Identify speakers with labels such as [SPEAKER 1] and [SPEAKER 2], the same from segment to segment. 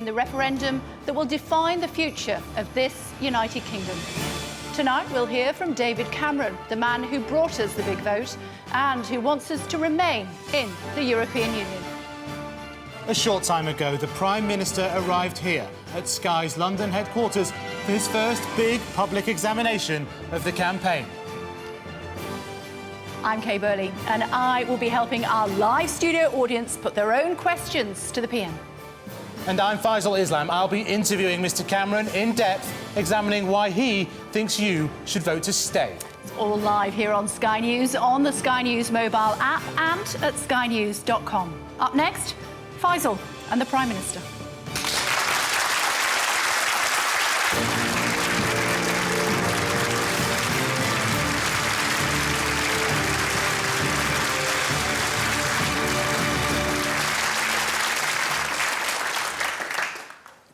[SPEAKER 1] The referendum that will define the future of this United Kingdom. Tonight we'll hear from David Cameron, the man who brought us the big vote and who wants us to remain in the European Union.
[SPEAKER 2] A short time ago, the Prime Minister arrived here at Sky's London headquarters for his first big public examination of the campaign.
[SPEAKER 1] I'm Kay Burley and I will be helping our live studio audience put their own questions to the PM.
[SPEAKER 2] And I'm Faisal Islam. I'll be interviewing Mr Cameron in depth, examining why he thinks you should vote to stay.
[SPEAKER 1] It's all live here on Sky News, on the Sky News mobile app and at skynews.com. Up next, Faisal and the Prime Minister.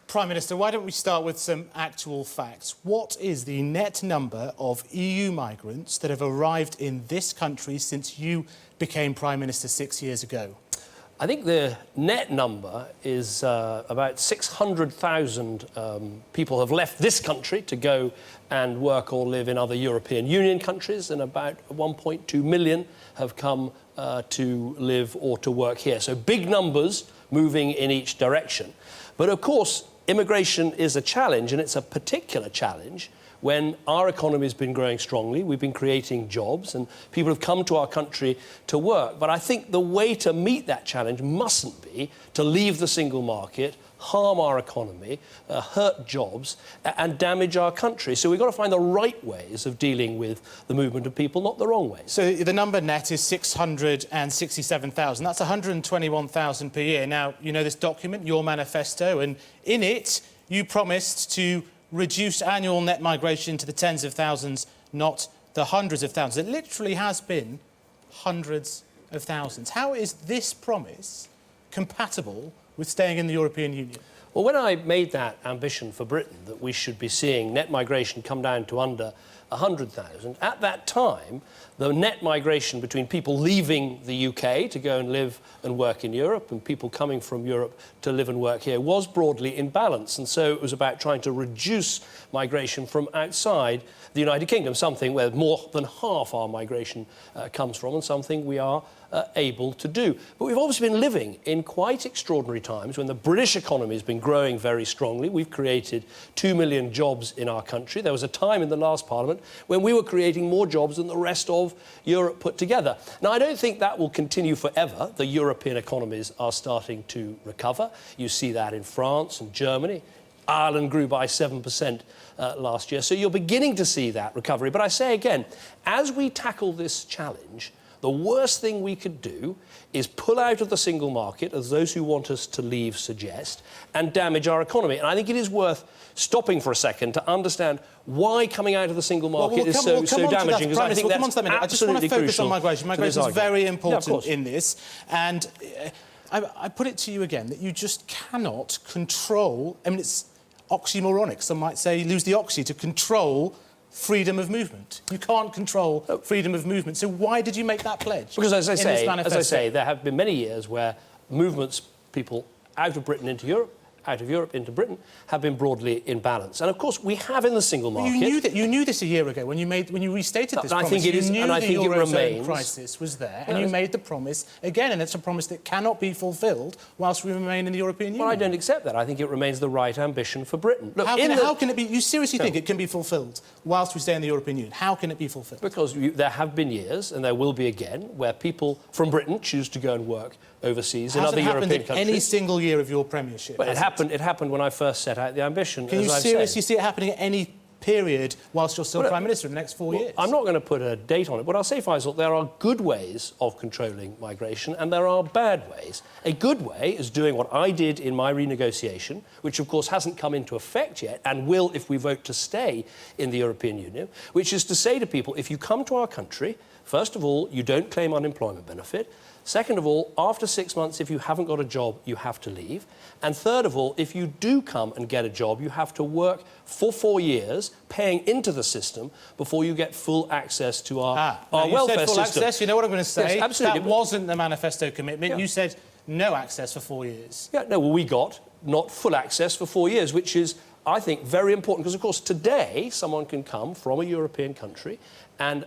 [SPEAKER 2] Prime Minister, why don't we start with some actual facts? What is the net number of EU migrants that have arrived in this country since you became Prime Minister 6 years ago?
[SPEAKER 3] I think the net number is about 600,000 people have left this country to go and work or live in other European Union countries, and about 1.2 million have come to live or to work here. So big numbers moving in each direction. But of course, immigration is a challenge, and it's a particular challenge when our economy has been growing strongly, we've been creating jobs, and people have come to our country to work. But I think the way to meet that challenge mustn't be to leave the single market, harm our economy, hurt jobs, and damage our country. So we've got to find the right ways of dealing with the movement of people, not the wrong ways.
[SPEAKER 2] So the number net is 667,000. That's 121,000 per year. Now, you know this document, your manifesto, and in it, you promised to reduce annual net migration to the tens of thousands, not the hundreds of thousands. It literally has been hundreds of thousands. How is this promise compatible with staying in the European Union?
[SPEAKER 3] Well, when I made that ambition for Britain, that we should be seeing net migration come down to under 100,000, at that time, the net migration between people leaving the UK to go and live and work in Europe and people coming from Europe to live and work here was broadly in balance. And so it was about trying to reduce migration from outside the United Kingdom, something where more than half our migration comes from and something we are able to do. But we've obviously been living in quite extraordinary times when the British economy has been growing very strongly. We've created 2 million jobs in our country. There was a time in the last Parliament when we were creating more jobs than the rest of Europe put together. Now, I don't think that will continue forever. The European economies are starting to recover. You see that in France and Germany. Ireland grew by 7% last year. So you're beginning to see that recovery. But I say again, as we tackle this challenge, the worst thing we could do is pull out of the single market, as those who want us to leave suggest, and damage our economy. And I think it is worth stopping for a second to understand why coming out of the single market is so damaging.
[SPEAKER 2] Because I think that's I just want to focus on migration. Migration is very important in this. And I put it to you again, that you just cannot control... I mean, it's oxymoronic. Some might say lose the oxy to control freedom of movement. You can't control freedom of movement. So why did you make that pledge?
[SPEAKER 3] Because, as I say, there have been many years where movements, people out of Britain into Europe, out of Europe into Britain, have been broadly in balance. And of course, we have in the single market.
[SPEAKER 2] You knew this a year ago when you restated this promise.
[SPEAKER 3] I think it is, and I think it remains.
[SPEAKER 2] Crisis was there, and you made the promise again, and it's a promise that cannot be fulfilled whilst we remain in the European Union.
[SPEAKER 3] Well, I don't accept that. I think it remains the right ambition for Britain. Look,
[SPEAKER 2] how can it be? You seriously think it can be fulfilled whilst we stay in the European Union? How can it be fulfilled?
[SPEAKER 3] Because there have been years, and there will be again, where people from Britain choose to go and work overseas in other European countries.
[SPEAKER 2] Hasn't happened in any single year of your premiership?
[SPEAKER 3] But it happened when I first set out the ambition.
[SPEAKER 2] Can you seriously see it happening at any period whilst you're still Prime Minister in the next 4 years?
[SPEAKER 3] I'm not going to put a date on it, but I'll say, Faisal, there are good ways of controlling migration and there are bad ways. A good way is doing what I did in my renegotiation, which of course hasn't come into effect yet and will if we vote to stay in the European Union, which is to say to people, if you come to our country, first of all, you don't claim unemployment benefit. Second of all, after 6 months, if you haven't got a job, you have to leave. And third of all, if you do come and get a job, you have to work for 4 years, paying into the system before you get full access to our welfare
[SPEAKER 2] system. Access, you know what I'm going to say?
[SPEAKER 3] Yes, absolutely.
[SPEAKER 2] That wasn't the manifesto commitment. Yeah. You said no access for 4 years.
[SPEAKER 3] Yeah, no, well, we got not full access for 4 years, which is, I think, very important because, of course, today someone can come from a European country and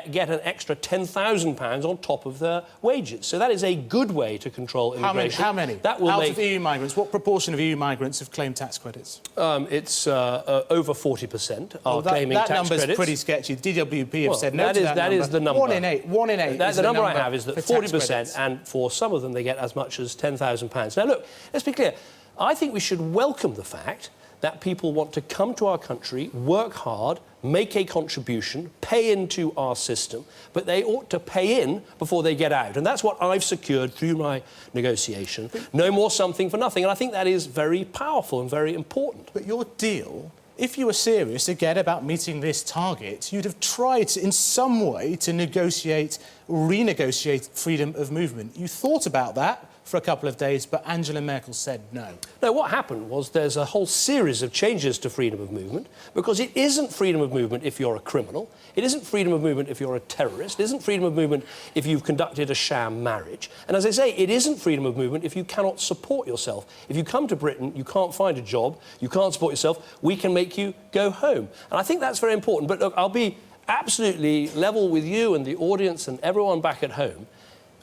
[SPEAKER 3] get an extra £10,000 on top of their wages. So that is a good way to control immigration.
[SPEAKER 2] How many?
[SPEAKER 3] That will
[SPEAKER 2] Out of EU migrants, what proportion of EU migrants have claimed tax credits?
[SPEAKER 3] It's over 40% are claiming tax credits.
[SPEAKER 2] That number's pretty sketchy. DWP have said no to that number.
[SPEAKER 3] That is the number.
[SPEAKER 2] 1 in 8. 1 in 8 is
[SPEAKER 3] the number I
[SPEAKER 2] number
[SPEAKER 3] have is that
[SPEAKER 2] for
[SPEAKER 3] 40%, and for some of them they get as much as £10,000. Now, look, let's be clear. I think we should welcome the fact that people want to come to our country, work hard, make a contribution, pay into our system, but they ought to pay in before they get out. And that's what I've secured through my negotiation. No more something for nothing. And I think that is very powerful and very important.
[SPEAKER 2] But your deal, if you were serious again about meeting this target, you'd have tried in some way to negotiate, renegotiate freedom of movement. You thought about that for a couple of days, but Angela Merkel said no.
[SPEAKER 3] No, what happened was there's a whole series of changes to freedom of movement, because it isn't freedom of movement if you're a criminal, it isn't freedom of movement if you're a terrorist, it isn't freedom of movement if you've conducted a sham marriage. And as I say, it isn't freedom of movement if you cannot support yourself. If you come to Britain, you can't find a job, you can't support yourself, we can make you go home. And I think that's very important. But look, I'll be absolutely level with you and the audience and everyone back at home.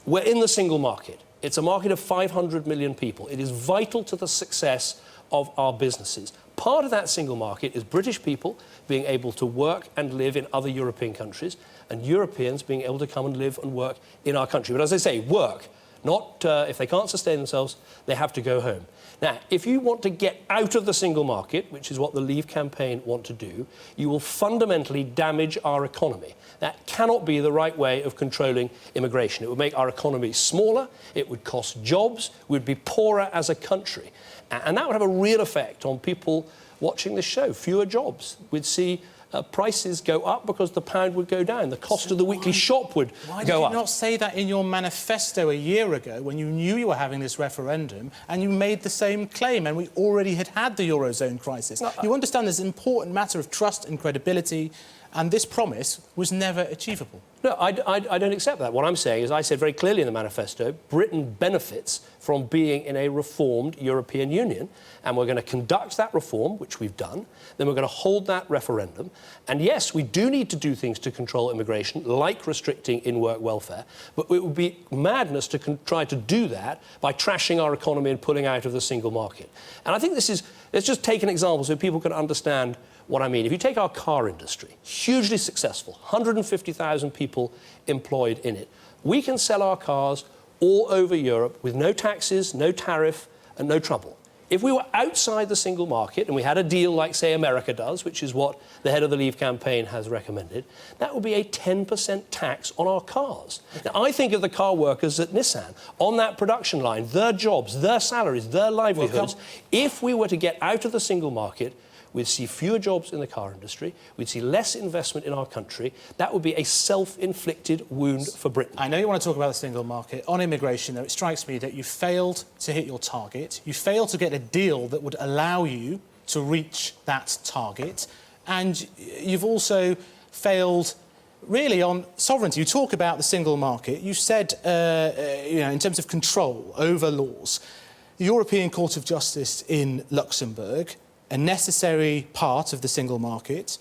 [SPEAKER 3] We're in the single market. It's a market of 500 million people. It is vital to the success of our businesses. Part of that single market is British people being able to work and live in other European countries, and Europeans being able to come and live and work in our country. But as I say, work, not if they can't sustain themselves, they have to go home. Now, if you want to get out of the single market, which is what the Leave campaign want to do, you will fundamentally damage our economy. That cannot be the right way of controlling immigration. It would make our economy smaller, it would cost jobs, we'd be poorer as a country. And that would have a real effect on people watching this show. Fewer jobs. We'd see prices go up because the pound would go down. The cost of the weekly shop would go up.
[SPEAKER 2] Why did you not say that in your manifesto a year ago when you knew you were having this referendum and you made the same claim and we already had the Eurozone crisis? No, you understand there's an important matter of trust and credibility, and this promise was never achievable.
[SPEAKER 3] No, I don't accept that. What I'm saying is, I said very clearly in the manifesto, Britain benefits from being in a reformed European Union, and we're going to conduct that reform, which we've done, then we're going to hold that referendum. And yes, we do need to do things to control immigration, like restricting in-work welfare, but it would be madness to try to do that by trashing our economy and pulling out of the single market. And I think this is, let's just take an example so people can understand what I mean. If you take our car industry, hugely successful, 150,000 people employed in it. We can sell our cars all over Europe with no taxes, no tariff, and no trouble. If we were outside the single market and we had a deal like, say, America does, which is what the head of the Leave campaign has recommended, that would be a 10% tax on our cars. Now, I think of the car workers at Nissan on that production line, their jobs, their salaries, their livelihoods. If we were to get out of the single market, we'd see fewer jobs in the car industry, we'd see less investment in our country. That would be a self-inflicted wound for Britain.
[SPEAKER 2] I know you want to talk about the single market. On immigration, though, it strikes me that you failed to hit your target. You failed to get a deal that would allow you to reach that target. And you've also failed really on sovereignty. You talk about the single market. You said, in terms of control over laws, the European Court of Justice in Luxembourg, a necessary part of the single market,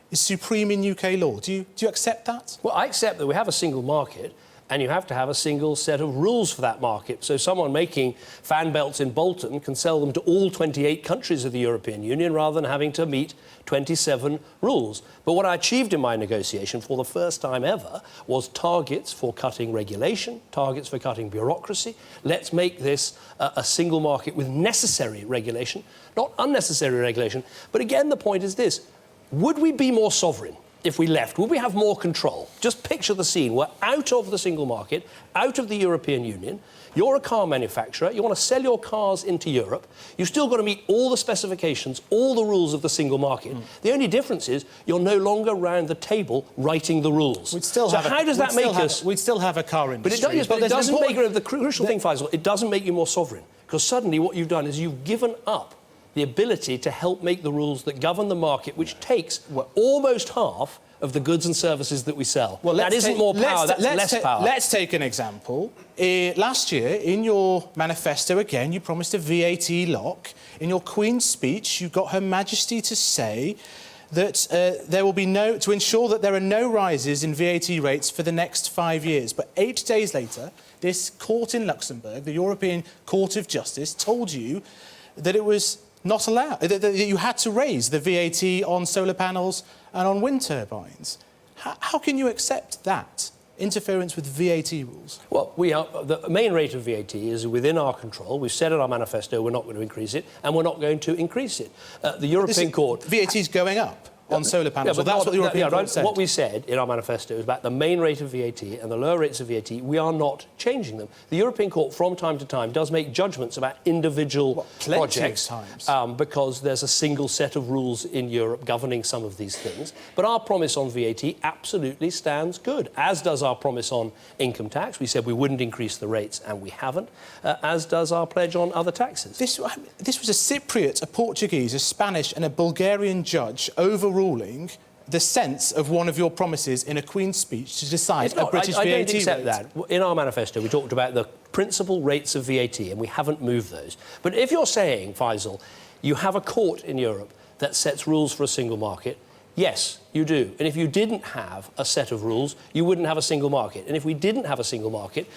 [SPEAKER 2] is supreme in UK law. Do you accept that?
[SPEAKER 3] Well, I accept that we have a single market and you have to have a single set of rules for that market. So someone making fan belts in Bolton can sell them to all 28 countries of the European Union rather than having to meet 27 rules. But what I achieved in my negotiation for the first time ever was targets for cutting regulation, targets for cutting bureaucracy. Let's make this a single market with necessary regulation, not unnecessary regulation. But again, the point is this: would we be more sovereign if we left? Would we have more control? Just picture the scene. We're out of the single market, out of the European Union. You're a car manufacturer. You want to sell your cars into Europe. You've still got to meet all the specifications, all the rules of the single market. The only difference is you're no longer round the table writing the rules.
[SPEAKER 2] We'd still
[SPEAKER 3] so
[SPEAKER 2] have
[SPEAKER 3] how does that make us?
[SPEAKER 2] We'd still have a car industry.
[SPEAKER 3] But it doesn't make the crucial thing, Faisal, it doesn't make you more sovereign. Because suddenly what you've done is you've given up the ability to help make the rules that govern the market, which takes almost half of the goods and services that we sell.
[SPEAKER 2] Well,
[SPEAKER 3] that isn't more power, that's less power.
[SPEAKER 2] Let's take an example. Last year, in your manifesto, again, you promised a VAT lock. In your Queen's speech, you got Her Majesty to say that there will be to ensure that there are no rises in VAT rates for the next 5 years. But 8 days later, this court in Luxembourg, the European Court of Justice, told you that it was not allowed, that you had to raise the VAT on solar panels and on wind turbines. How can you accept that interference with VAT rules?
[SPEAKER 3] Well, the main rate of VAT is within our control. We've said in our manifesto we're not going to increase it, and we're not going to increase it. The European Court...
[SPEAKER 2] VAT is going up on solar panels. Well, that's what the European Court said.
[SPEAKER 3] What we said in our manifesto is about the main rate of VAT and the lower rates of VAT. We are not changing them. The European Court, from time to time, does make judgments about individual projects because there's a single set of rules in Europe governing some of these things. But our promise on VAT absolutely stands good, as does our promise on income tax. We said we wouldn't increase the rates, and we haven't, as does our pledge on other taxes.
[SPEAKER 2] This was a Cypriot, a Portuguese, a Spanish and a Bulgarian judge overruling the sense of one of your promises in a Queen's speech to decide a British VAT rate.
[SPEAKER 3] I don't accept that. In our manifesto, we talked about the principal rates of VAT, and we haven't moved those. But if you're saying, Faisal, you have a court in Europe that sets rules for a single market, yes, you do. And if you didn't have a set of rules, you wouldn't have a single market. And if we didn't have a single market,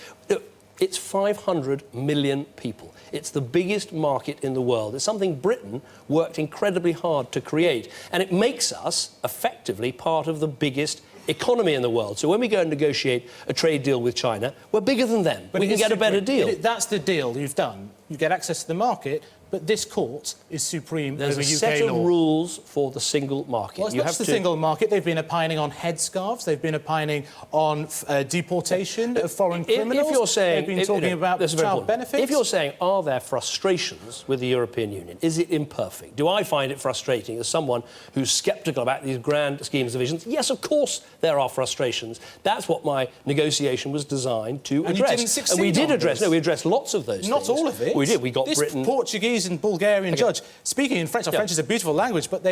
[SPEAKER 3] it's 500 million people. It's the biggest market in the world. It's something Britain worked incredibly hard to create. And it makes us, effectively, part of the biggest economy in the world. So when we go and negotiate a trade deal with China, we're bigger than them. But we can get a better deal.
[SPEAKER 2] That's the deal you've done. You get access to the market, but this court is supreme over UK law.
[SPEAKER 3] There's a set of rules for the single market.
[SPEAKER 2] Well, it's the single market. They've been opining on headscarves. They've been opining on deportation of foreign criminals.
[SPEAKER 3] If you're saying...
[SPEAKER 2] They've been talking about child benefits.
[SPEAKER 3] If you're saying, are there frustrations with the European Union? Is it imperfect? Do I find it frustrating as someone who's sceptical about these grand schemes of visions? Yes, of course there are frustrations. That's what my negotiation was designed to address.
[SPEAKER 2] And you didn't succeed.
[SPEAKER 3] And we did address... No, we addressed lots of those things.
[SPEAKER 2] Not all of it.
[SPEAKER 3] We did. We got Britain...
[SPEAKER 2] Portuguese and Bulgarian judge speaking in French. French is a beautiful language, but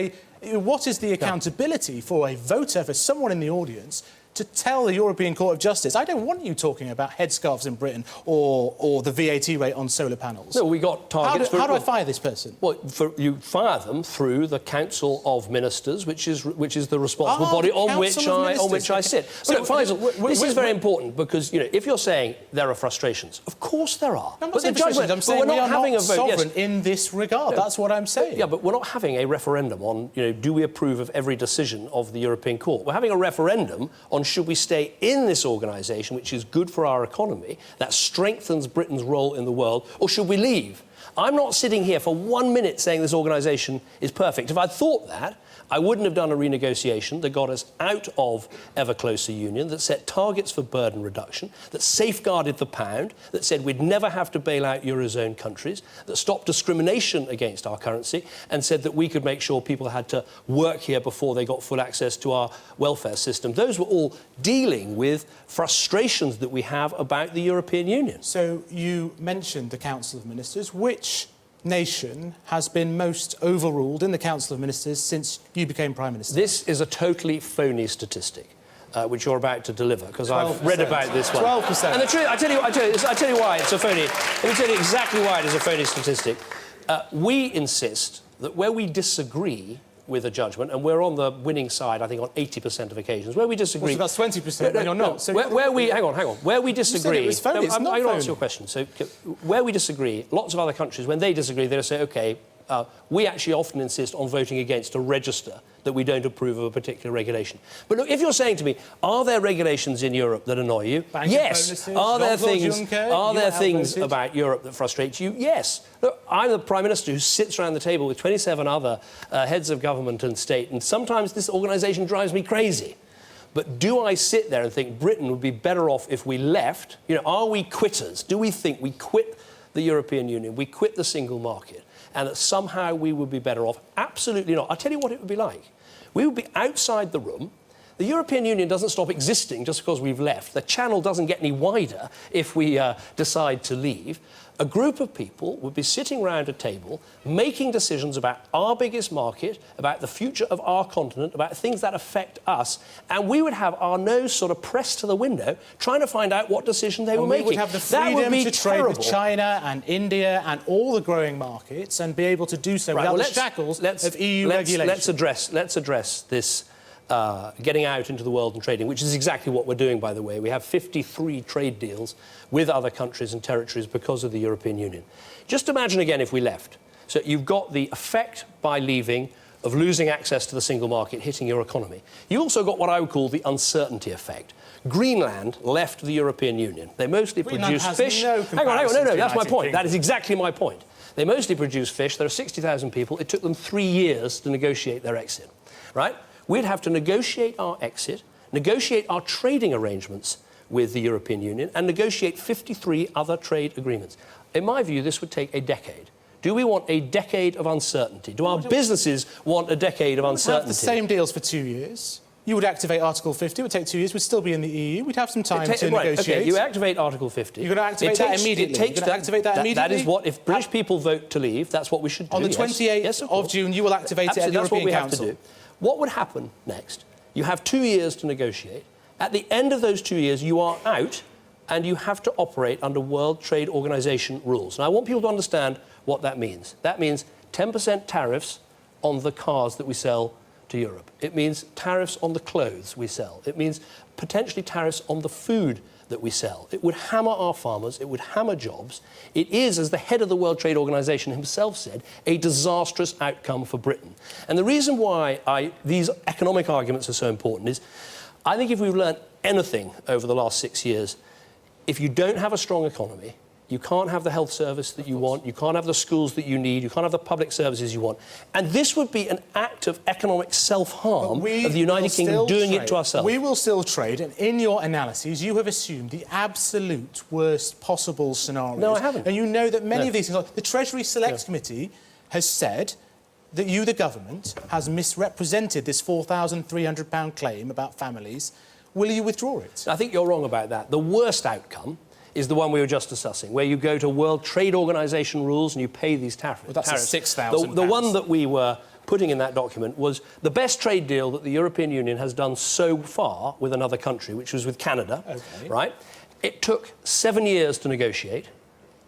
[SPEAKER 2] what is the accountability for a voter, for someone in the audience, to tell the European Court of Justice, I don't want you talking about headscarves in Britain or the VAT rate on solar panels?
[SPEAKER 3] No, we got targets
[SPEAKER 2] How do I fire this person?
[SPEAKER 3] Well, you fire them through the Council of Ministers, which is the responsible body on which I sit. So, look, Faisal, this is very important because, you know, if you're saying there are frustrations, of course there are.
[SPEAKER 2] I'm not saying frustrations. I'm saying we are not sovereign in this regard. No, that's what I'm saying.
[SPEAKER 3] Yeah, but we're not having a referendum on, you know, do we approve of every decision of the European Court? We're having a referendum on should we stay in this organisation, which is good for our economy, that strengthens Britain's role in the world, or should we leave? I'm not sitting here for 1 minute saying this organisation is perfect. If I'd thought that, I wouldn't have done a renegotiation that got us out of ever closer union, that set targets for burden reduction, that safeguarded the pound, that said we'd never have to bail out Eurozone countries, that stopped discrimination against our currency, and said that we could make sure people had to work here before they got full access to our welfare system. Those were all dealing with frustrations that we have about the European Union.
[SPEAKER 2] So you mentioned the Council of Ministers. Which nation has been most overruled in the Council of Ministers since you became Prime Minister?
[SPEAKER 3] This is a totally phony statistic, which you're about to deliver, because I've read about this one.
[SPEAKER 2] 12%.
[SPEAKER 3] And the truth, I tell you why it's a phony. Let me tell you exactly why it is a phony statistic. We insist that where we disagree with a judgment, and we're on the winning side, I think, on 80% of occasions. Where we disagree...
[SPEAKER 2] Well, so that's 20% when you're not. So
[SPEAKER 3] where we... Hang on. Where we disagree...
[SPEAKER 2] You said it was phony. It's not
[SPEAKER 3] I'm going to
[SPEAKER 2] phony.
[SPEAKER 3] answer your question. So where we disagree, lots of other countries, when they disagree, they'll say, OK, we actually often insist on voting against a register that we don't approve of a particular regulation. But look, if you're saying to me, are there regulations in Europe that annoy you? Yes. Are there things about Europe that frustrate you? Yes. Look, I'm the Prime Minister who sits around the table with 27 other heads of government and state, and sometimes this organisation drives me crazy. But do I sit there and think Britain would be better off if we left? You know, are we quitters? Do we think we quit the European Union, we quit the single market, and that somehow we would be better off? Absolutely not. I'll tell you what it would be like. We would be outside the room. The European Union doesn't stop existing just because we've left. The channel doesn't get any wider if we decide to leave. a group of people would be sitting around a table making decisions about our biggest market, about the future of our continent, about things that affect us, and we would have our nose sort of pressed to the window trying to find out what decision they were making.
[SPEAKER 2] We would have the freedom to trade with China and India and all the growing markets and be able to do so without the shackles of EU regulation.
[SPEAKER 3] Let's address this getting out into the world and trading, which is exactly what we're doing, by the way. We have 53 trade deals with other countries and territories because of the European Union. Just imagine again if we left. So you've got the effect by leaving of losing access to the single market hitting your economy. You also got what I would call the uncertainty effect. Greenland left the European Union. They mostly produce fish.
[SPEAKER 2] No,
[SPEAKER 3] that's my point. That is exactly my point. They mostly produce fish. There are 60,000 people. It took them 3 years to negotiate their exit, right? We'd have to negotiate our exit, negotiate our trading arrangements with the European Union, and negotiate 53 other trade agreements. In my view, this would take a decade. Do we want a decade of uncertainty? Do our businesses want a decade of uncertainty?
[SPEAKER 2] We'd have the same deals for 2 years. You would activate Article 50, it would take 2 years, we'd still be in the EU, we'd have some time to negotiate.
[SPEAKER 3] OK, you activate Article 50.
[SPEAKER 2] You're going to activate that immediately?
[SPEAKER 3] That is what, if British people vote to leave, that's what we should do.
[SPEAKER 2] On the 28th of June, you will activate it at the European Council.
[SPEAKER 3] That's what we have to do. What would happen next? You have 2 years to negotiate. At the end of those 2 years, you are out and you have to operate under World Trade Organization rules. And I want people to understand what that means. That means 10% tariffs on the cars that we sell to Europe. It means tariffs on the clothes we sell. It means potentially tariffs on the food that we sell. It would hammer our farmers, it would hammer jobs. It is, as the head of the World Trade Organization himself said, a disastrous outcome for Britain. And the reason why these economic arguments are so important is, I think if we've learned anything over the last 6 years, if you don't have a strong economy, you can't have the health service that you want, you can't have the schools that you need, you can't have the public services you want. And this would be an act of economic self-harm of the United Kingdom doing it to ourselves.
[SPEAKER 2] We will still trade, and in your analyses, you have assumed the absolute worst possible scenarios.
[SPEAKER 3] No, I haven't.
[SPEAKER 2] And you know that many of these things, like the Treasury Select Committee has said that you, the government, has misrepresented this £4,300 claim about families. Will you withdraw it?
[SPEAKER 3] I think you're wrong about that. The worst outcome is the one we were just discussing, where you go to World Trade Organization rules and you pay these tariffs.
[SPEAKER 2] Well, that's £6,000.
[SPEAKER 3] The one that we were putting in that document was the best trade deal that the European Union has done so far with another country, which was with Canada, right? It took 7 years to negotiate,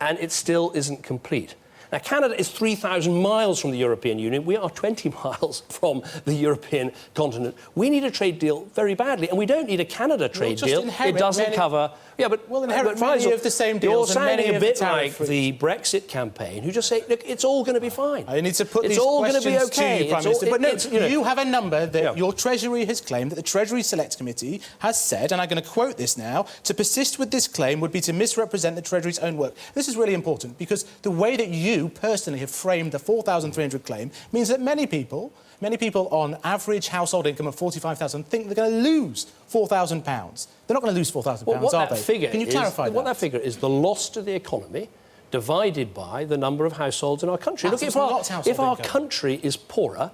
[SPEAKER 3] and it still isn't complete. Now, Canada is 3,000 miles from the European Union. We are 20 miles from the European continent. We need a trade deal very badly, and we don't need a Canada trade deal. It doesn't cover... Yeah, but
[SPEAKER 2] we'll inherit many of the same deals.
[SPEAKER 3] You're sounding a bit like the Brexit campaign, who just say, look, it's all going to be fine.
[SPEAKER 2] I need to put these questions to you, Prime Minister. But no, you have a number that your Treasury has claimed, that the Treasury Select Committee has said, and I'm going to quote this now, to persist with this claim would be to misrepresent the Treasury's own work. This is really important, because the way that you personally have framed the 4,300 claim means that many people on average household income of 45,000 think they're going to lose £4,000. They're not going to lose £4,000, are they? Can you clarify that?
[SPEAKER 3] What that figure is the loss to the economy divided by the number of households in our country. Look, if our country is poorer,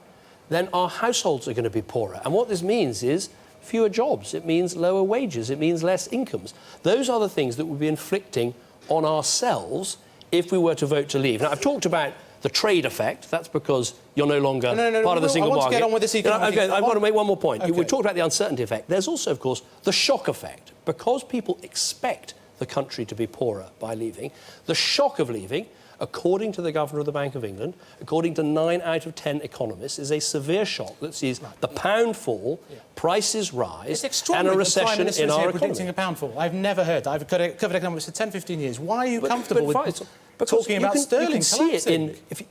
[SPEAKER 3] then our households are going to be poorer. And what this means is fewer jobs. It means lower wages. It means less incomes. Those are the things that we'll be inflicting on ourselves if we were to vote to leave. Now, I've talked about the trade effect. That's because you're no longer part of the single market.
[SPEAKER 2] I want to get on with this economic...
[SPEAKER 3] I want to make one more point. Okay. We talked about the uncertainty effect. There's also, of course, the shock effect. Because people expect the country to be poorer by leaving, the shock of leaving, according to the Governor of the Bank of England, according to 9 out of 10 economists, is a severe shock that sees the pound fall, prices rise, and a recession in our economy.
[SPEAKER 2] Predicting a pound fall. I've never heard that. I've covered economics for 10, 15 years. Why are you comfortable with talking about sterling?
[SPEAKER 3] You can see it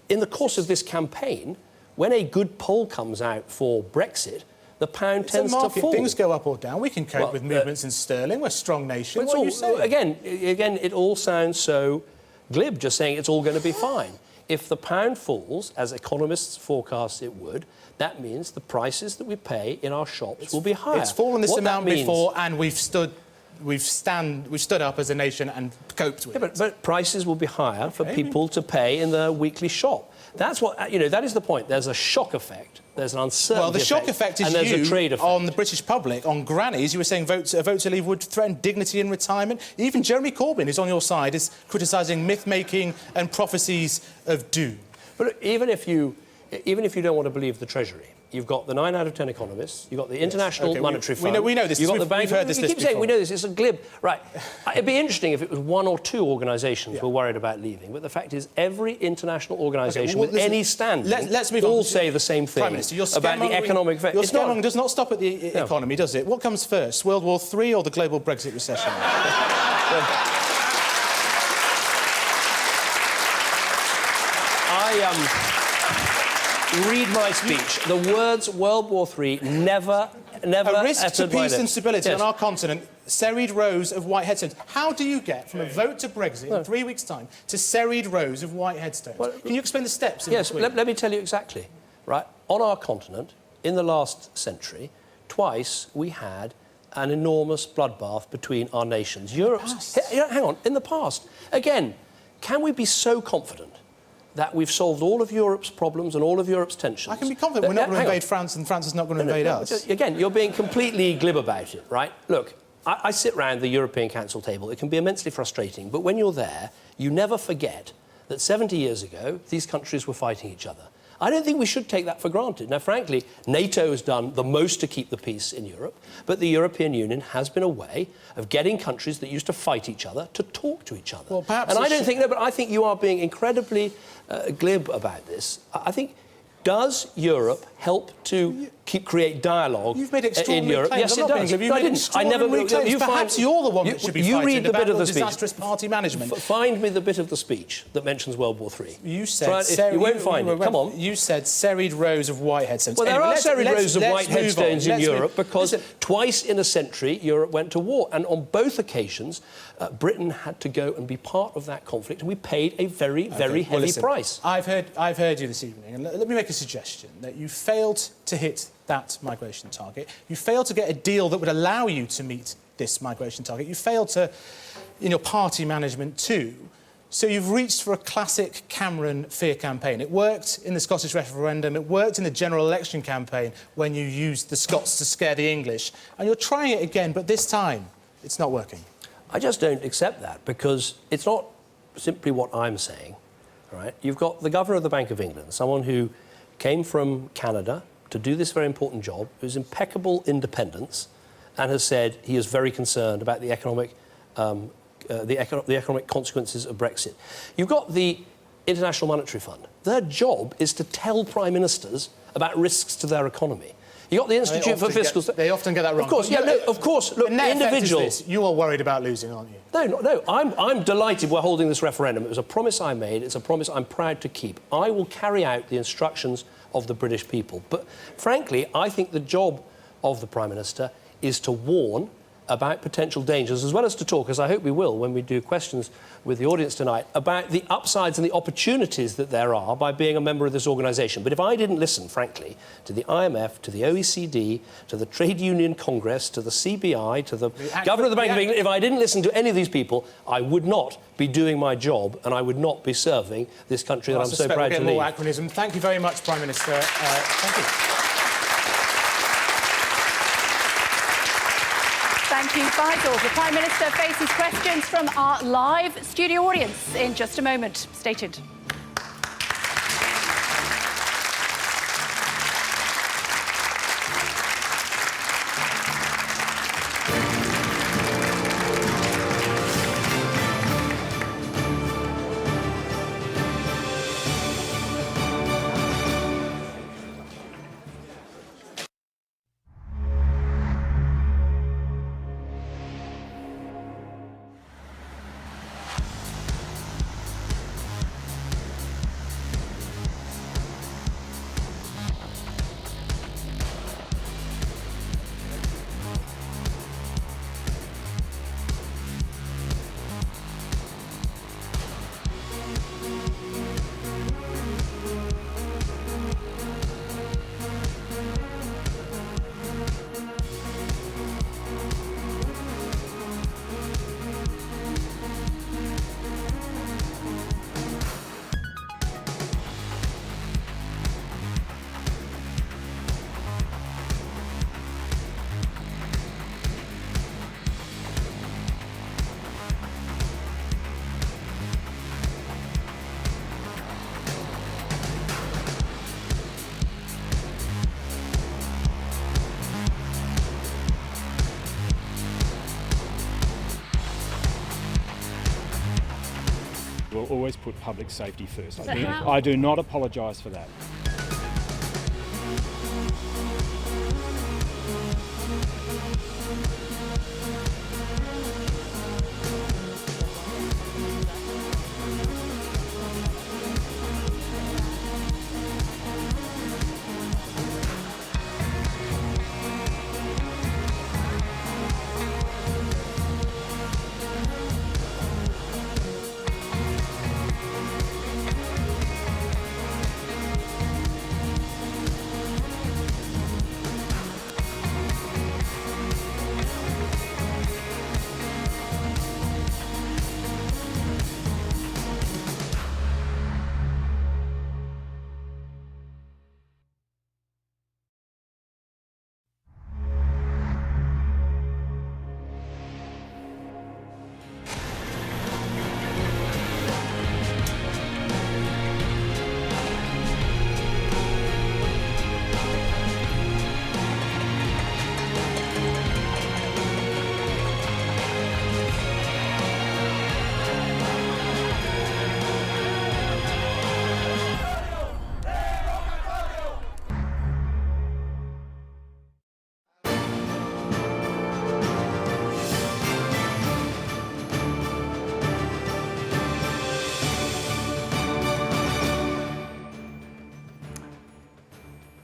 [SPEAKER 3] in the course of this campaign, when a good poll comes out for Brexit, the pound tends to fall.
[SPEAKER 2] Things go up or down. We can cope with movements in sterling. We're a strong nation. What are you saying?
[SPEAKER 3] Again, it all sounds so glib, just saying it's all going to be fine. If the pound falls, as economists forecast it would, that means the prices that we pay in our shops will be higher.
[SPEAKER 2] It's fallen this amount before, and we've stood we've stood up as a nation and coped with it.
[SPEAKER 3] But prices will be higher for people to pay in their weekly shop. That's what, that is the point. There's a shock effect. There's an uncertainty
[SPEAKER 2] Well, the shock effect is
[SPEAKER 3] and there's a trade effect.
[SPEAKER 2] on the British public, on grannies. You were saying a vote to leave would threaten dignity in retirement. Even Jeremy Corbyn, who's on your side, is criticising myth-making and prophecies of doom.
[SPEAKER 3] But even if you don't want to believe the Treasury, you've got the 9 out of 10 economists, you've got the International Monetary Fund...
[SPEAKER 2] We know this.
[SPEAKER 3] You've got the Bank...
[SPEAKER 2] We've heard this
[SPEAKER 3] You keep
[SPEAKER 2] before.
[SPEAKER 3] saying we know this. It's a glib. Right. It'd be interesting if it was 1 or 2 organisations were worried about leaving, but the fact is every international organisation with any standing
[SPEAKER 2] let's move
[SPEAKER 3] all
[SPEAKER 2] on.
[SPEAKER 3] say the same thing about the economic...
[SPEAKER 2] Your scaremongering does not stop at the economy, does it? What comes first, World War III or the global Brexit recession?
[SPEAKER 3] Read my speech. The words World War III never
[SPEAKER 2] a risk to
[SPEAKER 3] uttered by
[SPEAKER 2] peace
[SPEAKER 3] them.
[SPEAKER 2] and stability
[SPEAKER 3] Yes.
[SPEAKER 2] on our continent, serried rows of white headstones. How do you get from a vote to Brexit in 3 weeks' time to serried rows of white headstones? Can you explain the steps in
[SPEAKER 3] Yes,
[SPEAKER 2] between?
[SPEAKER 3] let me tell you exactly. Right, on our continent, in the last century, twice we had an enormous bloodbath between our nations. Europe's... Hang on, in the past. Again, can we be so confident that we've solved all of Europe's problems and all of Europe's tensions?
[SPEAKER 2] I can be confident we're not going to invade France and France is not going to invade us.
[SPEAKER 3] Again, you're being completely glib about it, right? Look, I sit round the European Council table. It can be immensely frustrating, but when you're there, you never forget that 70 years ago, these countries were fighting each other. I don't think we should take that for granted. Now, frankly, NATO has done the most to keep the peace in Europe, but the European Union has been a way of getting countries that used to fight each other to talk to each other.
[SPEAKER 2] Well, perhaps
[SPEAKER 3] and I don't think... No, but I think you are being incredibly glib about this. I think... Does Europe help to create dialogue
[SPEAKER 2] You've made
[SPEAKER 3] in
[SPEAKER 2] extraordinary
[SPEAKER 3] Europe?
[SPEAKER 2] claims.
[SPEAKER 3] Yes,
[SPEAKER 2] I'm
[SPEAKER 3] it
[SPEAKER 2] not being
[SPEAKER 3] does.
[SPEAKER 2] glib. You've
[SPEAKER 3] No, I
[SPEAKER 2] made
[SPEAKER 3] didn't.
[SPEAKER 2] extraordinary claims. Perhaps you're the one that should be
[SPEAKER 3] you
[SPEAKER 2] fighting
[SPEAKER 3] read the
[SPEAKER 2] about
[SPEAKER 3] bit of
[SPEAKER 2] your
[SPEAKER 3] the speech.
[SPEAKER 2] disastrous party management.
[SPEAKER 3] Find me the bit of the speech that mentions World War III.
[SPEAKER 2] You said...
[SPEAKER 3] You won't find it. Come on.
[SPEAKER 2] You said serried rows of white headstones.
[SPEAKER 3] Well, there are serried rows of white
[SPEAKER 2] let's move
[SPEAKER 3] headstones
[SPEAKER 2] on.
[SPEAKER 3] in Europe because twice in a century Europe went to war. And on both occasions, Britain had to go and be part of that conflict, and we paid a very, very heavy price.
[SPEAKER 2] I've heard you this evening, and let me make a suggestion, that you failed to hit that migration target. You failed to get a deal that would allow you to meet this migration target. You failed to, in your party management too. So you've reached for a classic Cameron fear campaign. It worked in the Scottish referendum. It worked in the general election campaign when you used the Scots to scare the English. And you're trying it again, but this time it's not working.
[SPEAKER 3] I just don't accept that because it's not simply what I'm saying, right? You've got the Governor of the Bank of England, someone who came from Canada to do this very important job, who's impeccable independence, and has said he is very concerned about the economic consequences of Brexit. You've got the International Monetary Fund. Their job is to tell prime ministers about risks to their economy. You've got the Institute for Fiscal...
[SPEAKER 2] They often get that wrong.
[SPEAKER 3] Of course, of course. Look, individuals...
[SPEAKER 2] You are worried about losing, aren't you?
[SPEAKER 3] No. I'm delighted we're holding this referendum. It was a promise I made. It's a promise I'm proud to keep. I will carry out the instructions of the British people. But, frankly, I think the job of the Prime Minister is to warn about potential dangers, as well as to talk, as I hope we will when we do questions with the audience tonight, about the upsides and the opportunities that there are by being a member of this organisation. But if I didn't listen, frankly, to the IMF, to the OECD, to the Trade Union Congress, to the CBI, to the Governor of the Bank of England, if I didn't listen to any of these people, I would not be doing my job and I would not be serving this country that I'm so proud to lead.
[SPEAKER 2] More acronym. Thank you very much, Prime Minister. Thank you.
[SPEAKER 1] Thank you, Faisal. The Prime Minister faces questions from our live studio audience in just a moment. Stay tuned.
[SPEAKER 4] always put public safety first.
[SPEAKER 1] So how-
[SPEAKER 4] I do not apologise for that.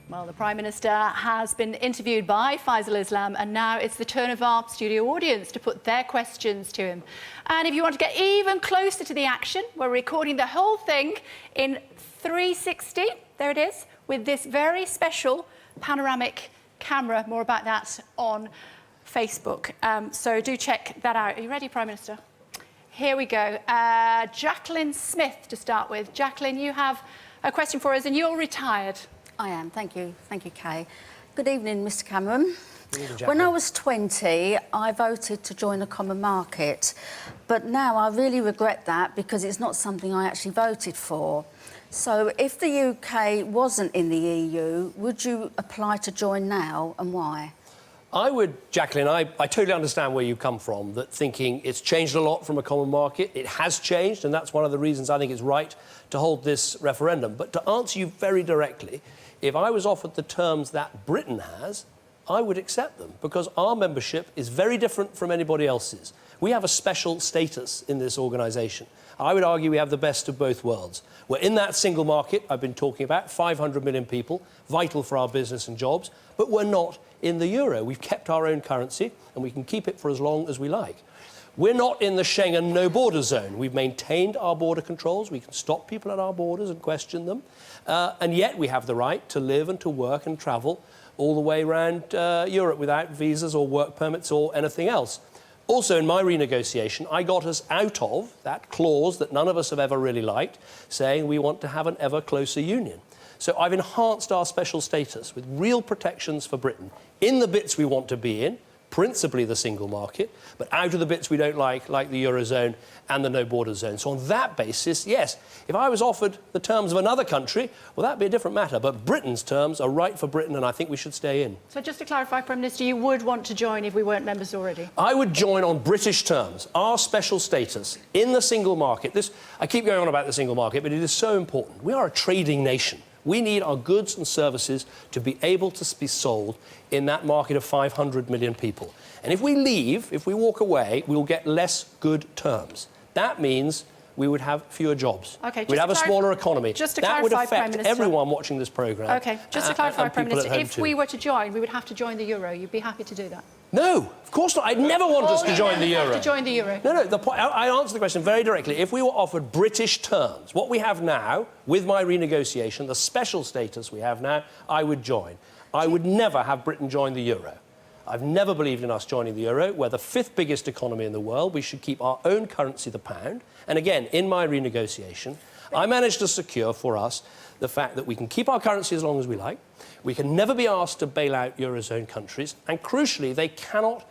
[SPEAKER 1] Well, the Prime Minister has been interviewed by Faisal Islam, and now it's the turn of our studio audience to put their questions to him. And if you want to get even closer to the action, we're recording the whole thing in 360, there it is, with this very special panoramic camera. More about that on Facebook. So do check that out. Are you ready, Prime Minister? Here we go. Jacqueline Smith to start with. Jacqueline, you have a question for us, and you're retired.
[SPEAKER 5] I am, thank you, Kay. Good evening, Mr Cameron.
[SPEAKER 3] Good evening,
[SPEAKER 5] when I was 20, I voted to join the common market, but now I really regret that because it's not something I actually voted for. So if the UK wasn't in the EU, would you apply to join now, and why?
[SPEAKER 3] I would, Jacqueline, I totally understand where you come from, that thinking it's changed a lot from a common market. It has changed, and that's one of the reasons I think it's right to hold this referendum. But to answer you very directly, if I was offered the terms that Britain has, I would accept them, because our membership is very different from anybody else's. We have a special status in this organisation. I would argue we have the best of both worlds. We're in that single market I've been talking about, 500 million people, vital for our business and jobs, but we're not in the euro. We've kept our own currency, and we can keep it for as long as we like. We're not in the Schengen no-border zone. We've maintained our border controls. We can stop people at our borders and question them. And yet we have the right to live and to work and travel all the way around Europe without visas or work permits or anything else. Also, in my renegotiation, I got us out of that clause that none of us have ever really liked, saying we want to have an ever closer union. So I've enhanced our special status with real protections for Britain in the bits we want to be in, principally the single market, but out of the bits we don't like the Eurozone and the no-border zone. So on that basis, yes, if I was offered the terms of another country, well, that'd be a different matter. But Britain's terms are right for Britain, and I think we should stay in.
[SPEAKER 1] So just to clarify, Prime Minister, you would want to join if we weren't members already?
[SPEAKER 3] I would join on British terms, our special status in the single market. I keep going on about the single market, but it is so important. We are a trading nation. We need our goods and services to be able to be sold in that market of 500 million people. And if we leave, if we walk away, we'll get less good terms. That means we would have fewer jobs.
[SPEAKER 1] Okay,
[SPEAKER 3] we'd have a smaller economy.
[SPEAKER 1] Just to
[SPEAKER 3] that would
[SPEAKER 1] clarify, Prime
[SPEAKER 3] affect
[SPEAKER 1] Minister.
[SPEAKER 3] everyone watching this programme.
[SPEAKER 1] OK, just to clarify, Prime
[SPEAKER 3] people at
[SPEAKER 1] Minister,
[SPEAKER 3] home
[SPEAKER 1] if
[SPEAKER 3] too.
[SPEAKER 1] we were to join, we would have to join the euro. You'd be happy to do that?
[SPEAKER 3] No, of course not. I'd never want us to join the euro.
[SPEAKER 1] To join the euro.
[SPEAKER 3] No, I answer the question very directly. If we were offered British terms, what we have now, with my renegotiation, the special status we have now, I would join. I would never have Britain join the euro. I've never believed in us joining the euro. We're the 5th biggest economy in the world. We should keep our own currency, the pound. And again, in my renegotiation, I managed to secure for us the fact that we can keep our currency as long as we like. We can never be asked to bail out Eurozone countries. And crucially, they cannot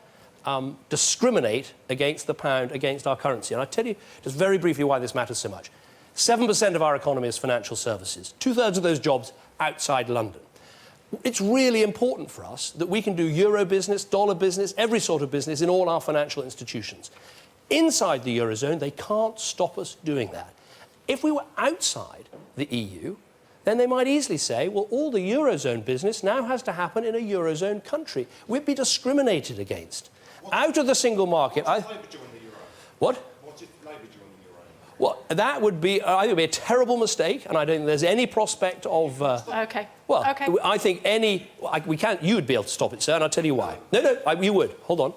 [SPEAKER 3] discriminate against the pound, against our currency. And I'll tell you just very briefly why this matters so much. 7% of our economy is financial services. 2/3 of those jobs outside London. It's really important for us that we can do euro business, dollar business, every sort of business in all our financial institutions. Inside the Eurozone, they can't stop us doing that. If we were outside the EU, then they might easily say, well, all the Eurozone business now has to happen in a Eurozone country. We'd be discriminated against. Out of the single market...
[SPEAKER 6] What if Labour joined the Euro?
[SPEAKER 3] What?
[SPEAKER 6] What if Labour joined the Euro?
[SPEAKER 3] Well, that would be, I think it would be a terrible mistake, and I don't think there's any prospect of...
[SPEAKER 1] OK.
[SPEAKER 3] Well,
[SPEAKER 1] OK.
[SPEAKER 3] I think we can't... You would be able to stop it, sir, and I'll tell you why. No, you would. Hold on.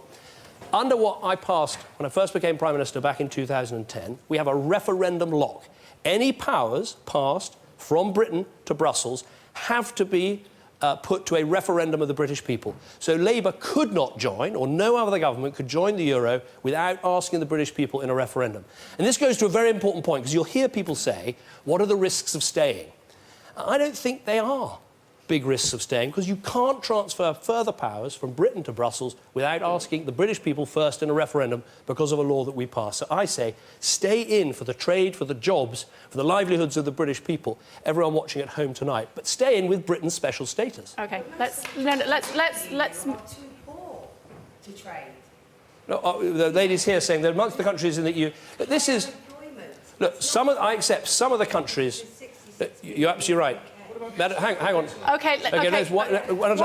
[SPEAKER 3] Under what I passed when I first became Prime Minister back in 2010, we have a referendum lock. Any powers passed from Britain to Brussels have to be put to a referendum of the British people. So Labour could not join, or no other government could join the euro without asking the British people in a referendum. And this goes to a very important point, because you'll hear people say, what are the risks of staying? I don't think they are big risks of staying, because you can't transfer further powers from Britain to Brussels without asking the British people first in a referendum because of a law that we passed. So I say, stay in for the trade, for the jobs, for the livelihoods of the British people, everyone watching at home tonight, but stay in with Britain's special status.
[SPEAKER 1] OK, let's...
[SPEAKER 7] Too poor to trade.
[SPEAKER 3] No, the ladies here saying that amongst the countries in the EU... This is... Look, I accept some of the countries... You're absolutely right. Hang on.
[SPEAKER 1] OK, what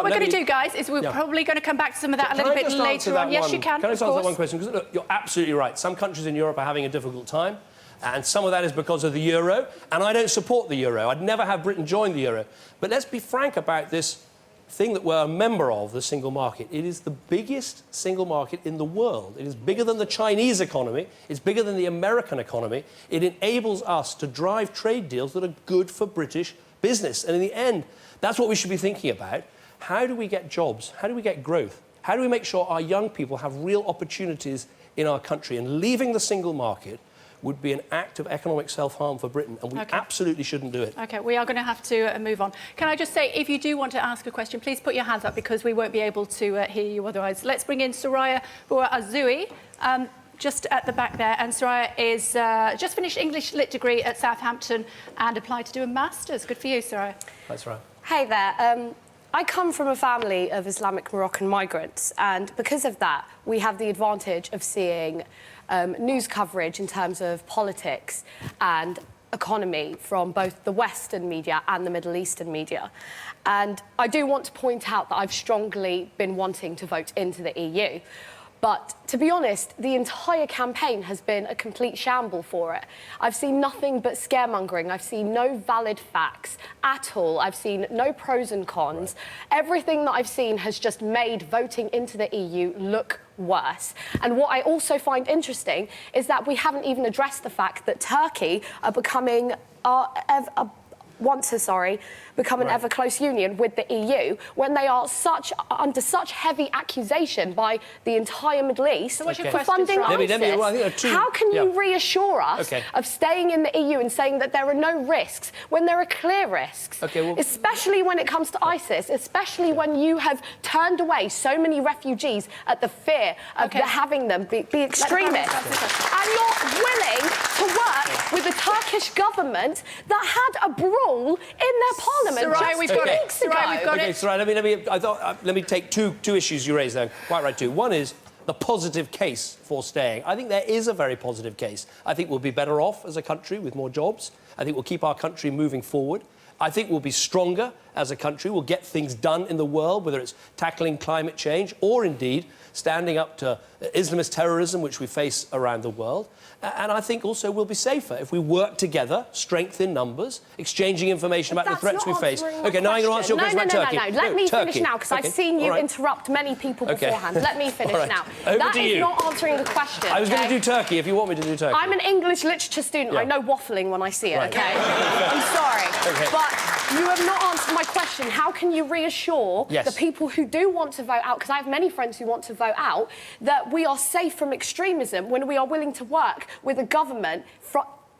[SPEAKER 1] we're going to do, guys, is we're probably going to come back to some of that a little bit later on. Yes, you can,
[SPEAKER 3] Can I just
[SPEAKER 1] of
[SPEAKER 3] answer
[SPEAKER 1] course.
[SPEAKER 3] that one question? Because, look, you're absolutely right. Some countries in Europe are having a difficult time, and some of that is because of the euro, and I don't support the euro. I'd never have Britain join the euro. But let's be frank about this thing that we're a member of, the single market. It is the biggest single market in the world. It is bigger than the Chinese economy. It's bigger than the American economy. It enables us to drive trade deals that are good for British business. And in the end, that's what we should be thinking about. How do we get jobs? How do we get growth? How do we make sure our young people have real opportunities in our country? And leaving the single market would be an act of economic self-harm for Britain, and we absolutely shouldn't do it.
[SPEAKER 1] OK, we are going to have to move on. Can I just say, if you do want to ask a question, please put your hands up, because we won't be able to hear you otherwise. Let's bring in Soraya Azui, just at the back there. And Soraya is just finished English Lit degree at Southampton and applied to do a Masters. Good for you, Soraya.
[SPEAKER 3] That's right.
[SPEAKER 8] Hey there. I come from a family of Islamic Moroccan migrants, and because of that, we have the advantage of seeing news coverage in terms of politics and economy from both the Western media and the Middle Eastern media. And I do want to point out that I've strongly been wanting to vote into the EU. But to be honest, the entire campaign has been a complete shamble for it. I've seen nothing but scaremongering. I've seen no valid facts at all. I've seen no pros and cons. Right. Everything that I've seen has just made voting into the EU look worse. And what I also find interesting is that we haven't even addressed the fact that Turkey are becoming become an ever-close union with the EU when they are under such heavy accusation by the entire Middle East for funding ISIS. How can you reassure us of staying in the EU and saying that there are no risks when there are clear risks? Especially when it comes to ISIS, especially when you have turned away so many refugees at the fear of having them be extremists. And you're willing to work with the Turkish government that had a brawl in their parliament
[SPEAKER 1] Soraya, we've got it. Soraya, we've got it.
[SPEAKER 3] Soraya, let me take two issues you raised there. Quite right, too. One is the positive case for staying. I think there is a very positive case. I think we'll be better off as a country with more jobs. I think we'll keep our country moving forward. I think we'll be stronger as a country. We'll get things done in the world, whether it's tackling climate change or, indeed, standing up to Islamist terrorism, which we face around the world. And I think also we'll be safer if we work together, strength in numbers, exchanging information about the threats we face. OK, now I'm going to answer your question about Turkey.
[SPEAKER 8] No. Let me finish now, because I've seen you interrupt many people beforehand. Let me finish now. That is not answering the question.
[SPEAKER 3] I was going to do Turkey, if you want me to do Turkey.
[SPEAKER 8] I'm an English literature student. I know waffling when I see it, OK? I'm sorry. But you have not answered my question. How can you reassure the people who do want to vote out, because I have many friends who want to vote out, that we are safe from extremism when we are willing to work with a government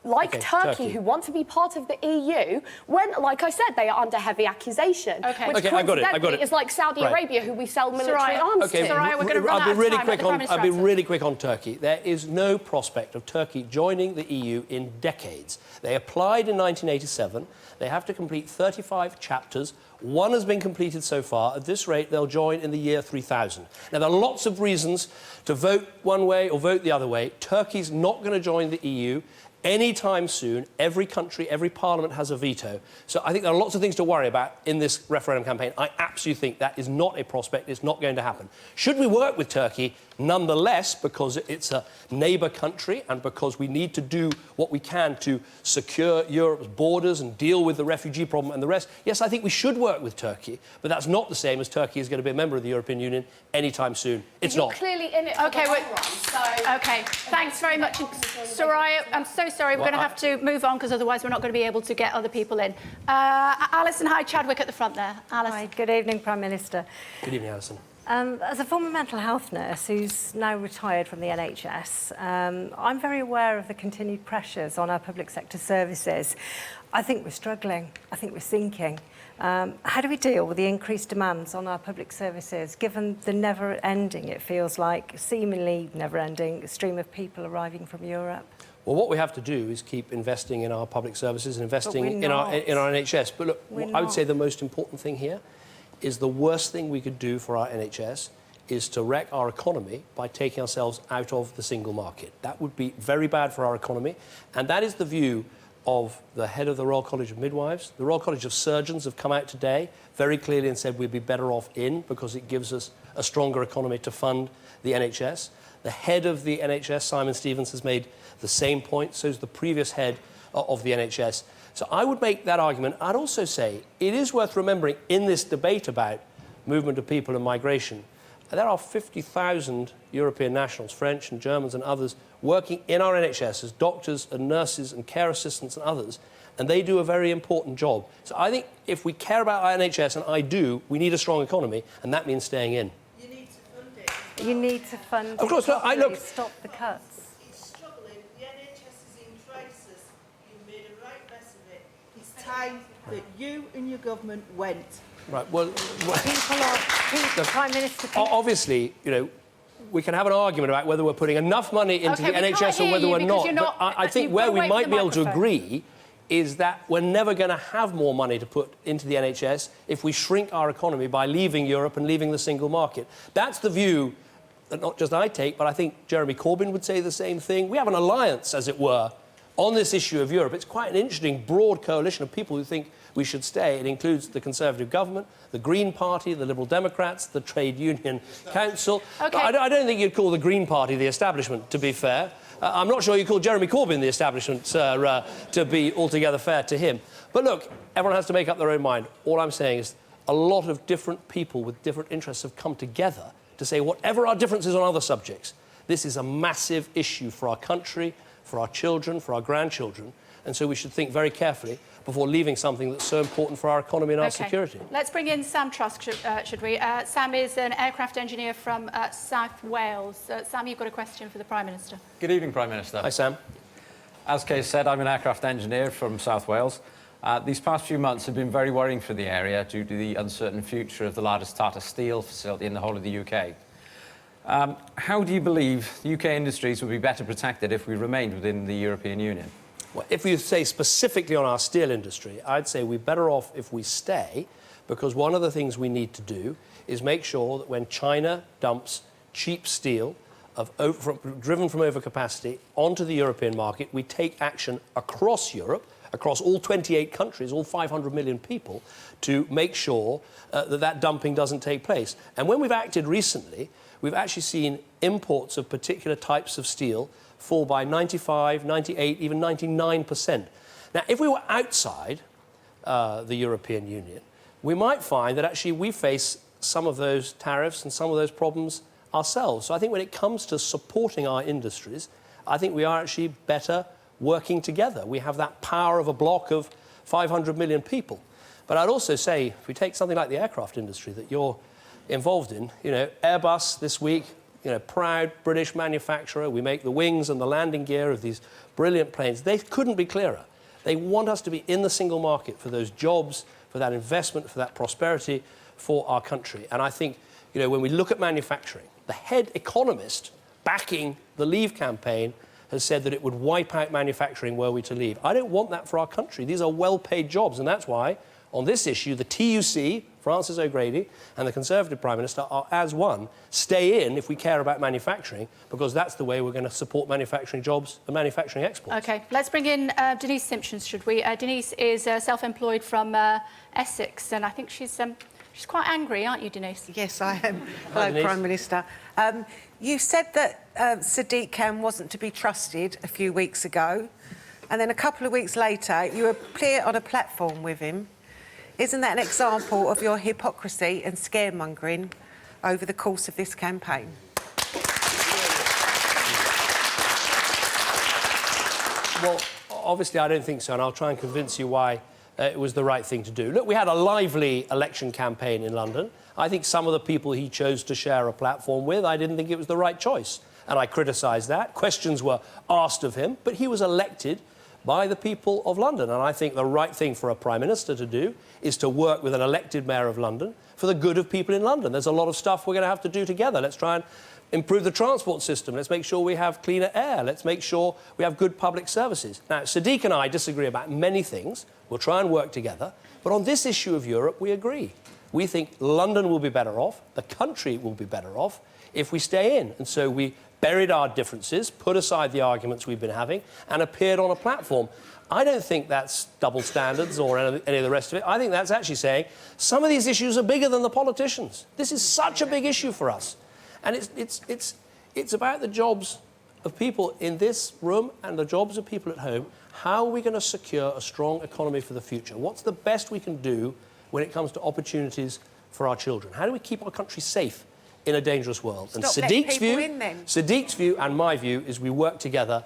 [SPEAKER 8] like Turkey, who want to be part of the EU, when, like I said, they are under heavy accusation. Which coincidentally is like Saudi Arabia, who we sell military arms to.
[SPEAKER 1] Soraya, we're going to run out of time.
[SPEAKER 3] I'll be really quick on Turkey. There is no prospect of Turkey joining the EU in decades. They applied in 1987. They have to complete 35 chapters. One has been completed so far. At this rate, they'll join in the year 3000. Now, there are lots of reasons to vote one way or vote the other way. Turkey's not going to join the EU. anytime soon. Every country, every parliament has a veto. So I think there are lots of things to worry about in this referendum campaign. I absolutely think that is not a prospect. It's not going to happen. Should we work with Turkey? Nonetheless, because it's a neighbour country and because we need to do what we can to secure Europe's borders and deal with the refugee problem and the rest, yes, I think we should work with Turkey, but that's not the same as Turkey is going to be a member of the European Union anytime soon. It's
[SPEAKER 8] You're
[SPEAKER 3] not.
[SPEAKER 8] clearly in it for
[SPEAKER 1] OK,
[SPEAKER 8] the long run, so...
[SPEAKER 1] OK, thanks very much. Soraya, I'm so sorry, we're going to have to move on because otherwise we're not going to be able to get other people in. Alison Hyde Chadwick at the front there. Alice.
[SPEAKER 9] Hi, good evening, Prime Minister.
[SPEAKER 3] Good evening, Alison.
[SPEAKER 9] As a former mental health nurse who's now retired from the NHS, I'm very aware of the continued pressures on our public sector services. I think we're struggling. I think we're sinking. How do we deal with the increased demands on our public services, given the never-ending, it feels like, seemingly never-ending stream of people arriving from Europe?
[SPEAKER 3] Well, what we have to do is keep investing in our public services and investing in our NHS. But look, I would say the most important thing here is the worst thing we could do for our NHS is to wreck our economy by taking ourselves out of the single market. That would be very bad for our economy, and that is the view of the head of the Royal College of Midwives. The Royal College of Surgeons have come out today very clearly and said we'd be better off in because it gives us a stronger economy to fund the NHS. The head of the NHS, Simon Stevens, has made the same point, so is the previous head of the NHS. So I would make that argument. I'd also say it is worth remembering in this debate about movement of people and migration, there are 50,000 European nationals, French and Germans and others, working in our NHS as doctors and nurses and care assistants and others, and they do a very important job. So I think if we care about our NHS, and I do, we need a strong economy, and that means staying in.
[SPEAKER 9] You need to fund it. You need to fund it.
[SPEAKER 3] Of course, look, I look.
[SPEAKER 9] Stop the cuts.
[SPEAKER 10] It's struggling. The NHS is in crisis. You've made a right mess of it. It's time that you and your government went.
[SPEAKER 3] Right, well...
[SPEAKER 9] Prime Minister...
[SPEAKER 3] Obviously, you know, we can have an argument about whether we're putting enough money into the NHS or whether we're not. But I think where we might be able to agree is that we're never going to have more money to put into the NHS if we shrink our economy by leaving Europe and leaving the single market. That's the view that not just I take, but I think Jeremy Corbyn would say the same thing. We have an alliance, as it were, on this issue of Europe. It's quite an interesting, broad coalition of people who think we should stay. It includes the Conservative government, the Green Party, the Liberal Democrats, the Trade Union Council.
[SPEAKER 1] Okay.
[SPEAKER 3] I don't think you'd call the Green Party the establishment, to be fair. I'm not sure you call Jeremy Corbyn the establishment, to be altogether fair to him. But look, everyone has to make up their own mind. All I'm saying is a lot of different people with different interests have come together to say whatever our differences on other subjects, this is a massive issue for our country, for our children, for our grandchildren, and so we should think very carefully before leaving something that's so important for our economy and our security.
[SPEAKER 1] Let's bring in Sam Trusk, should we? Sam is an aircraft engineer from South Wales. Sam, you've got a question for the Prime Minister.
[SPEAKER 11] Good evening, Prime Minister.
[SPEAKER 3] Hi, Sam.
[SPEAKER 11] As Kay said, I'm an aircraft engineer from South Wales. These past few months have been very worrying for the area due to the uncertain future of the largest Tata Steel facility in the whole of the UK. How do you believe the UK industries would be better protected if we remained within the European Union?
[SPEAKER 3] Well, if you say specifically on our steel industry, I'd say we're better off if we stay, because one of the things we need to do is make sure that when China dumps cheap steel driven from overcapacity onto the European market, we take action across Europe, across all 28 countries, all 500 million people, to make sure that dumping doesn't take place. And when we've acted recently, we've actually seen imports of particular types of steel fall by 95, 98, even 99%. Now, if we were outside the European Union, we might find that actually we face some of those tariffs and some of those problems ourselves. So I think when it comes to supporting our industries, I think we are actually better working together. We have that power of a bloc of 500 million people. But I'd also say, if we take something like the aircraft industry that you're involved in, you know, Airbus this week, you know, proud British manufacturer. We make the wings and the landing gear of these brilliant planes. They couldn't be clearer. They want us to be in the single market for those jobs, for that investment, for that prosperity for our country. And I think, you know, when we look at manufacturing, the head economist backing the Leave campaign has said that it would wipe out manufacturing were we to leave. I don't want that for our country. These are well-paid jobs, and that's why On this issue, the TUC, Francis O'Grady, and the Conservative Prime Minister are, as one, stay in if we care about manufacturing, because that's the way we're going to support manufacturing jobs and manufacturing exports.
[SPEAKER 1] OK, let's bring in Denise Simpson, should we? Denise is self-employed from Essex, and I think she's quite angry, aren't you, Denise?
[SPEAKER 12] Yes, I am. Hello,
[SPEAKER 3] Denise.
[SPEAKER 12] Prime Minister. You said that Sadiq Khan wasn't to be trusted a few weeks ago, and then a couple of weeks later you appear on a platform with him. Isn't that an example of your hypocrisy and scaremongering over the course of this campaign?
[SPEAKER 3] Well, obviously I don't think so, and I'll try and convince you why it was the right thing to do. Look, we had a lively election campaign in London. I think some of the people he chose to share a platform with, I didn't think it was the right choice. And I criticised that. Questions were asked of him, but he was elected by the people of London. And I think the right thing for a Prime Minister to do is to work with an elected Mayor of London for the good of people in London. There's a lot of stuff we're going to have to do together. Let's try and improve the transport system. Let's make sure we have cleaner air. Let's make sure we have good public services. Now, Sadiq and I disagree about many things. We'll try and work together. But on this issue of Europe, we agree. We think London will be better off, the country will be better off, if we stay in. And so we buried our differences, put aside the arguments we've been having, and appeared on a platform. I don't think that's double standards or any of the rest of it. I think that's actually saying some of these issues are bigger than the politicians. This is such a big issue for us. And it's about the jobs of people in this room and the jobs of people at home. How are we going to secure a strong economy for the future? What's the best we can do when it comes to opportunities for our children? How do we keep our country safe in a dangerous world?
[SPEAKER 12] Stop letting people in, then.
[SPEAKER 3] Sadiq's view and my view is we work together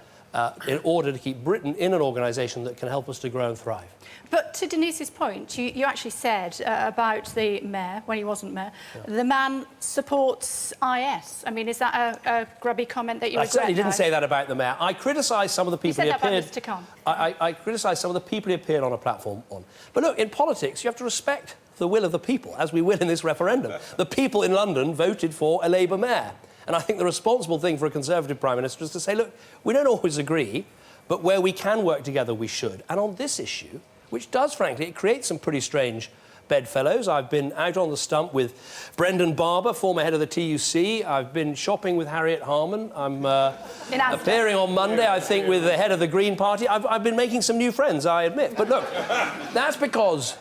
[SPEAKER 3] in order to keep Britain in an organisation that can help us to grow and thrive.
[SPEAKER 1] But to Denise's point, you actually said about the mayor, when he wasn't mayor, the man supports IS. I mean, is that a grubby comment that you regret?
[SPEAKER 3] I certainly didn't say that about the mayor. I criticised some of the people he appeared...
[SPEAKER 1] Mr. Khan.
[SPEAKER 3] I criticised some of the people he appeared on a platform on. But look, in politics, you have to respect the will of the people, as we will in this referendum. The people in London voted for a Labour mayor. And I think the responsible thing for a Conservative Prime Minister is to say, look, we don't always agree, but where we can work together, we should. And on this issue, which does, frankly, it creates some pretty strange bedfellows. I've been out on the stump with Brendan Barber, former head of the TUC. I've been shopping with Harriet Harman. I'm appearing on Monday, I think, with the head of the Green Party. I've been making some new friends, I admit. But look, that's because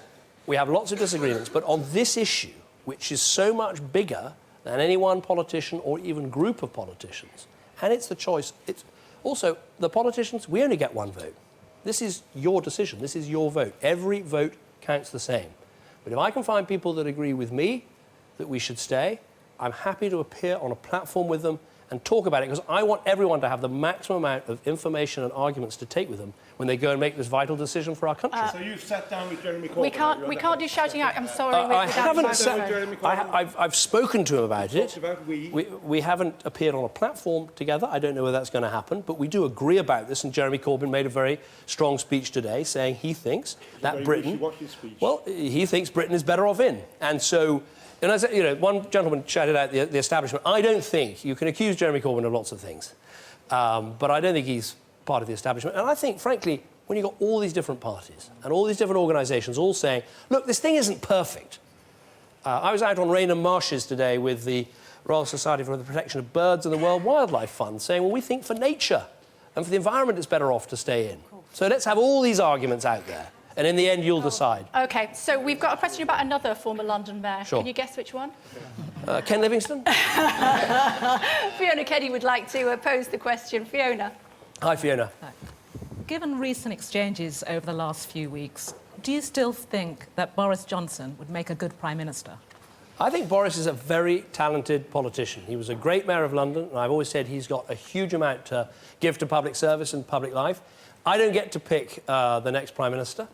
[SPEAKER 3] we have lots of disagreements. But on this issue, which is so much bigger than any one politician or even group of politicians, and it's the choice. It's also, the politicians, we only get one vote. This is your decision. This is your vote. Every vote counts the same. But if I can find people that agree with me that we should stay, I'm happy to appear on a platform with them and talk about it, because I want everyone to have the maximum amount of information and arguments to take with them when they go and make this vital decision for our country.
[SPEAKER 6] So you've sat down with Jeremy Corbyn?
[SPEAKER 1] We can't do shouting out. I'm sorry.
[SPEAKER 3] I haven't I've spoken to him about it.
[SPEAKER 6] About
[SPEAKER 3] we haven't appeared on a platform together. I don't know whether that's going to happen, but we do agree about this. And Jeremy Corbyn made a very strong speech today, saying he thinks that Britain, well, he thinks Britain is better off in, and so. And as you know, one gentleman shouted out the establishment. I don't think you can accuse Jeremy Corbyn of lots of things, but I don't think he's part of the establishment. And I think, frankly, when you've got all these different parties and all these different organisations all saying, look, this thing isn't perfect. I was out on Rainham Marshes today with the Royal Society for the Protection of Birds and the World Wildlife Fund, saying, well, we think for nature and for the environment it's better off to stay in. So let's have all these arguments out there. And in the end, you'll decide.
[SPEAKER 1] OK, so we've got a question about another former London mayor.
[SPEAKER 3] Sure.
[SPEAKER 1] Can you guess which one?
[SPEAKER 3] Ken Livingstone?
[SPEAKER 1] Fiona Keddy would like to pose the question. Fiona.
[SPEAKER 3] Hi, Fiona.
[SPEAKER 13] Given recent exchanges over the last few weeks, do you still think that Boris Johnson would make a good Prime Minister?
[SPEAKER 3] I think Boris is a very talented politician. He was a great mayor of London, and I've always said he's got a huge amount to give to public service and public life. I don't get to pick the next Prime Minister.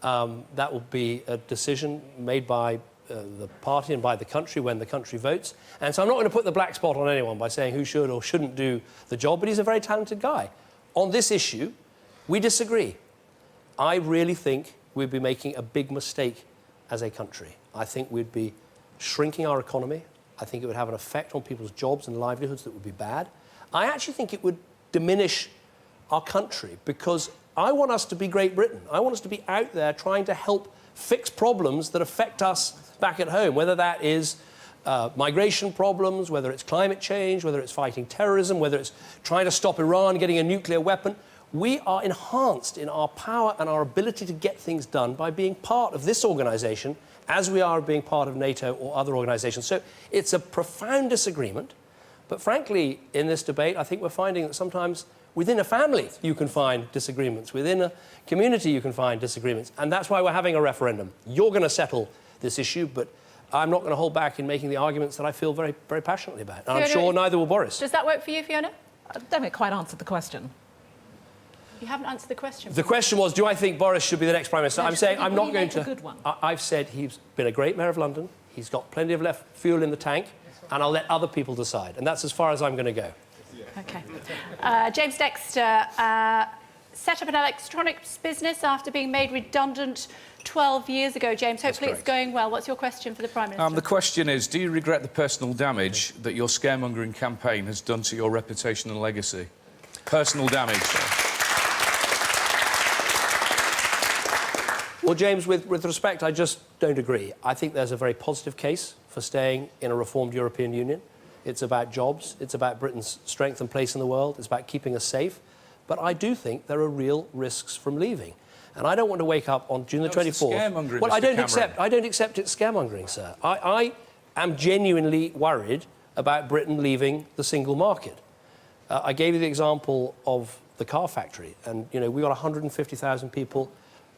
[SPEAKER 3] That will be a decision made by the party and by the country when the country votes. And so I'm not going to put the black spot on anyone by saying who should or shouldn't do the job, but he's a very talented guy. On this issue, we disagree. I really think we'd be making a big mistake as a country. I think we'd be shrinking our economy. I think it would have an effect on people's jobs and livelihoods that would be bad. I actually think it would diminish our country, because I want us to be Great Britain. I want us to be out there trying to help fix problems that affect us back at home, whether that is migration problems, whether it's climate change, whether it's fighting terrorism, whether it's trying to stop Iran getting a nuclear weapon. We are enhanced in our power and our ability to get things done by being part of this organisation as we are being part of NATO or other organisations. So it's a profound disagreement. But frankly, in this debate, I think we're finding that sometimes within a family you can find disagreements. Within a community you can find disagreements. And that's why we're having a referendum. You're going to settle this issue, but I'm not going to hold back in making the arguments that I feel very, very passionately about. And
[SPEAKER 1] Fiona,
[SPEAKER 3] I'm sure neither will Boris.
[SPEAKER 1] Does that work for you, Fiona?
[SPEAKER 13] I don't think quite answered the question.
[SPEAKER 1] You haven't answered the question.
[SPEAKER 3] The question was, do I think Boris should be the next Prime Minister?
[SPEAKER 13] No,
[SPEAKER 3] I'm saying I'm not going
[SPEAKER 13] to...
[SPEAKER 3] to...
[SPEAKER 13] Good one.
[SPEAKER 3] I've said he's been a great Mayor of London. He's got plenty of left fuel in the tank, and I'll let other people decide. And that's as far as I'm going to go.
[SPEAKER 1] OK. James Dexter set up an electronics business after being made redundant 12 years ago. James, hopefully it's going well. What's your question for the Prime Minister?
[SPEAKER 14] The question is, do you regret the personal damage that your scaremongering campaign has done to your reputation and legacy? Personal damage.
[SPEAKER 3] Well, James, with respect, I just don't agree. I think there's a very positive case for staying in a reformed European Union. It's about jobs. It's about Britain's strength and place in the world. It's about keeping us safe. But I do think there are real risks from leaving. And I don't want to wake up on June the 24th...
[SPEAKER 14] Scaremongering,
[SPEAKER 3] well,
[SPEAKER 14] Mr.
[SPEAKER 3] I don't accept it's scaremongering, sir. I am genuinely worried about Britain leaving the single market. I gave you the example of the car factory. And, you know, we've got 150,000 people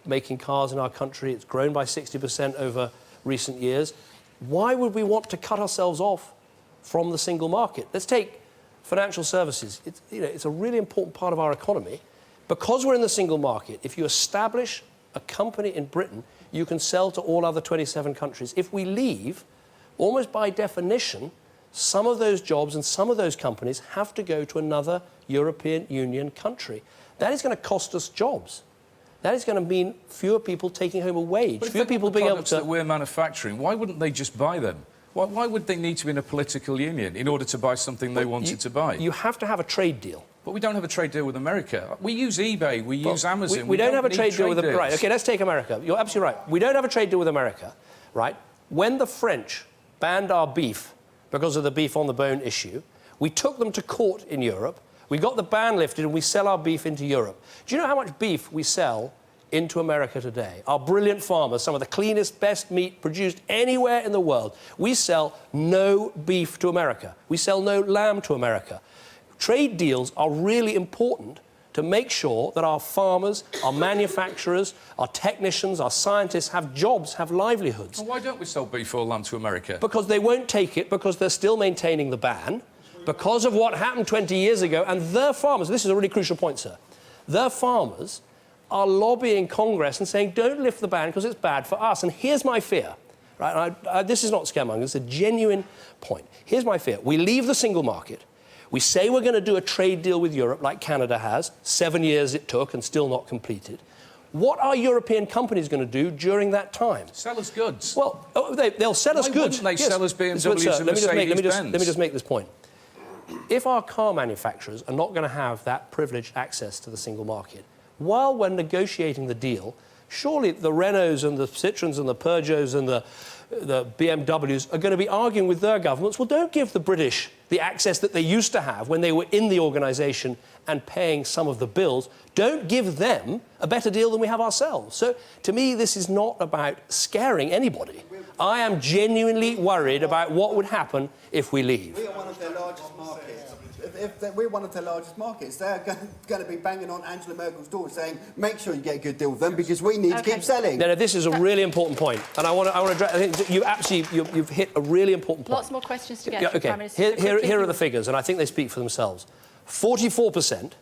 [SPEAKER 3] making cars in our country. It's grown by 60% over recent years. Why would we want to cut ourselves off from the single market? Let's take financial services. It's a really important part of our economy. Because we're in the single market, if you establish a company in Britain, you can sell to all other 27 countries. If we leave, almost by definition, some of those jobs and some of those companies have to go to another European Union country. That is going to cost us jobs. That is going to mean fewer people taking home a wage,
[SPEAKER 14] but
[SPEAKER 3] fewer people being able to...
[SPEAKER 14] that we're manufacturing, why wouldn't they just buy them? Why would they need to be in a political union in order to buy something they wanted to buy?
[SPEAKER 3] You have to have a trade deal.
[SPEAKER 14] But we don't have a trade deal with America. We use eBay, we use Amazon.
[SPEAKER 3] We don't have a trade deal with... Right, OK, let's take America. You're absolutely right. We don't have a trade deal with America, right? When the French banned our beef because of the beef on the bone issue, we took them to court in Europe, we got the ban lifted and we sell our beef into Europe. Do you know how much beef we sell into America today? Our brilliant farmers, some of the cleanest, best meat produced anywhere in the world. We sell no beef to America. We sell no lamb to America. Trade deals are really important to make sure that our farmers, our manufacturers, our technicians, our scientists have jobs, have livelihoods.
[SPEAKER 14] Well, why don't we sell beef or lamb to America?
[SPEAKER 3] Because they won't take it, because they're still maintaining the ban, because of what happened 20 years ago, and their farmers, this is a really crucial point, sir, their farmers are lobbying Congress and saying, don't lift the ban because it's bad for us. And here's my fear, right? This is not scaremongering, it's a genuine point. Here's my fear. We leave the single market. We say we're going to do a trade deal with Europe like Canada has. 7 years it took and still not completed. What are European companies going to do during that time?
[SPEAKER 14] Sell us goods.
[SPEAKER 3] Well, they'll sell us goods.
[SPEAKER 14] Why wouldn't they sell us BMWs and Mercedes-Benz?
[SPEAKER 3] Let me just make this point. If our car manufacturers are not going to have that privileged access to the single market, while we're negotiating the deal, surely the Renaults and the Citroens and the Peugeots and the BMWs are going to be arguing with their governments, well, don't give the British the access that they used to have when they were in the organisation and paying some of the bills. Don't give them a better deal than we have ourselves. So, to me, this is not about scaring anybody. I am genuinely worried about what would happen if we leave.
[SPEAKER 15] We are one of their largest markets. We're one of their largest markets. They're going to be banging on Angela Merkel's door saying, make sure you get a good deal with them because we need to keep selling.
[SPEAKER 3] No, this is a really important point. And I want to address... I think you've hit a really important point.
[SPEAKER 1] Lots more questions to get to,
[SPEAKER 3] OK,
[SPEAKER 1] Prime Minister.
[SPEAKER 3] Here are the figures, and I think they speak for themselves. 44%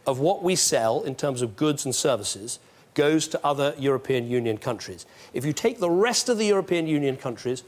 [SPEAKER 3] of what we sell in terms of goods and services goes to other European Union countries. If you take the rest of the European Union countries,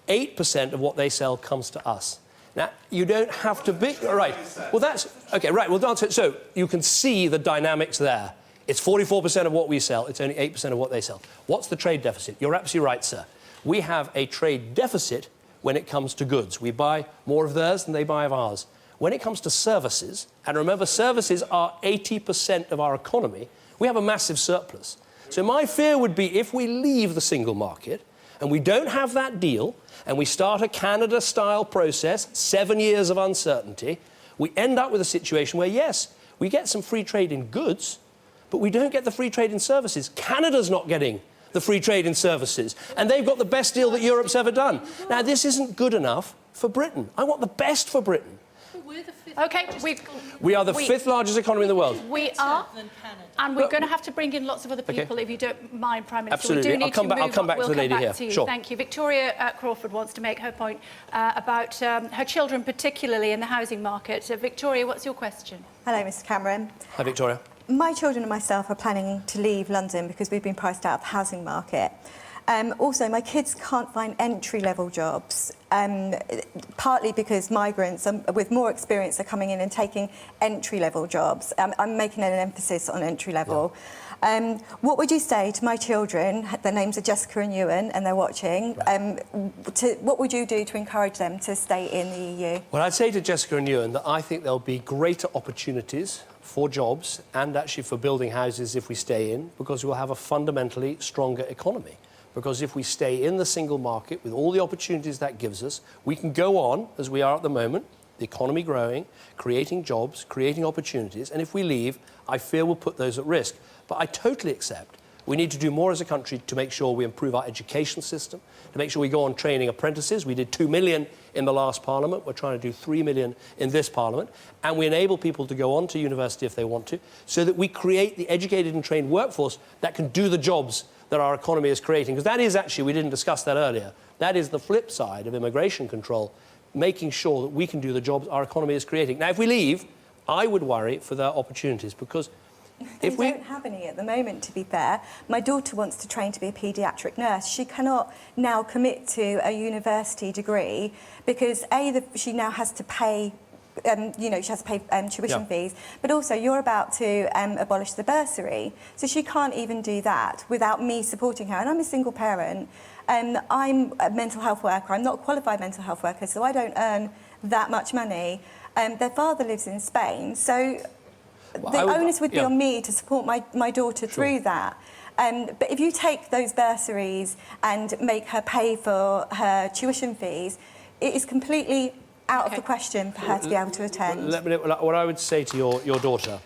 [SPEAKER 3] 8% of what they sell comes to us. Now, you don't have to be... Right. Well, that's... OK, right. Well, so you can see the dynamics there. It's 44% of what we sell. It's only 8% of what they sell. What's the trade deficit? You're absolutely right, sir. We have a trade deficit when it comes to goods. We buy more of theirs than they buy of ours. When it comes to services, and remember, services are 80% of our economy, we have a massive surplus. So my fear would be if we leave the single market and we don't have that deal and we start a Canada-style process, 7 years of uncertainty, we end up with a situation where, yes, we get some free trade in goods, but we don't get the free trade in services. Canada's not getting the free trade in services, and they've got the best deal that Europe's ever done. Now, this isn't good enough for Britain. I want the best for Britain.
[SPEAKER 1] OK,
[SPEAKER 3] we are the fifth largest economy in the world.
[SPEAKER 1] We are, and we're going to have to bring in lots of other people, if you don't mind, Prime Minister.
[SPEAKER 3] Absolutely.
[SPEAKER 1] We do need
[SPEAKER 3] I'll come back to the lady here. Sure.
[SPEAKER 1] Thank you. Victoria Crawford wants to make her point about her children, particularly in the housing market. Victoria, what's your question?
[SPEAKER 16] Hello, Mr Cameron.
[SPEAKER 3] Hi, Victoria.
[SPEAKER 16] My children and myself are planning to leave London because we've been priced out of the housing market. Also, my kids can't find entry-level jobs, partly because migrants with more experience are coming in and taking entry-level jobs. I'm making an emphasis on entry-level. Yeah. What would you say to my children? Their names are Jessica and Ewan, and they're watching. What would you do to encourage them to stay in the EU?
[SPEAKER 3] Well, I'd say to Jessica and Ewan that I think there'll be greater opportunities for jobs and actually for building houses if we stay in, because we'll have a fundamentally stronger economy. Because if we stay in the single market with all the opportunities that gives us, we can go on, as we are at the moment, the economy growing, creating jobs, creating opportunities, and if we leave, I fear we'll put those at risk. But I totally accept we need to do more as a country to make sure we improve our education system, to make sure we go on training apprentices. We did 2 million in the last Parliament. We're trying to do 3 million in this Parliament. And we enable people to go on to university if they want to, so that we create the educated and trained workforce that can do the jobs that our economy is creating. Because that is actually, we didn't discuss that earlier, that is the flip side of immigration control, making sure that we can do the jobs our economy is creating. Now, if we leave, I would worry for their opportunities, because
[SPEAKER 16] if we don't have any at the moment, to be fair. My daughter wants to train to be a paediatric nurse. She cannot now commit to a university degree because, she now has to pay she has to pay tuition fees, but also you're about to abolish the bursary, so she can't even do that without me supporting her. And I'm a single parent, I'm a mental health worker. I'm not a qualified mental health worker, so I don't earn that much money. Their father lives in Spain, so the onus would be on me to support my daughter through that. But if you take those bursaries and make her pay for her tuition fees, it is completely out of the question for her to be able to attend.
[SPEAKER 3] What I would say to your daughter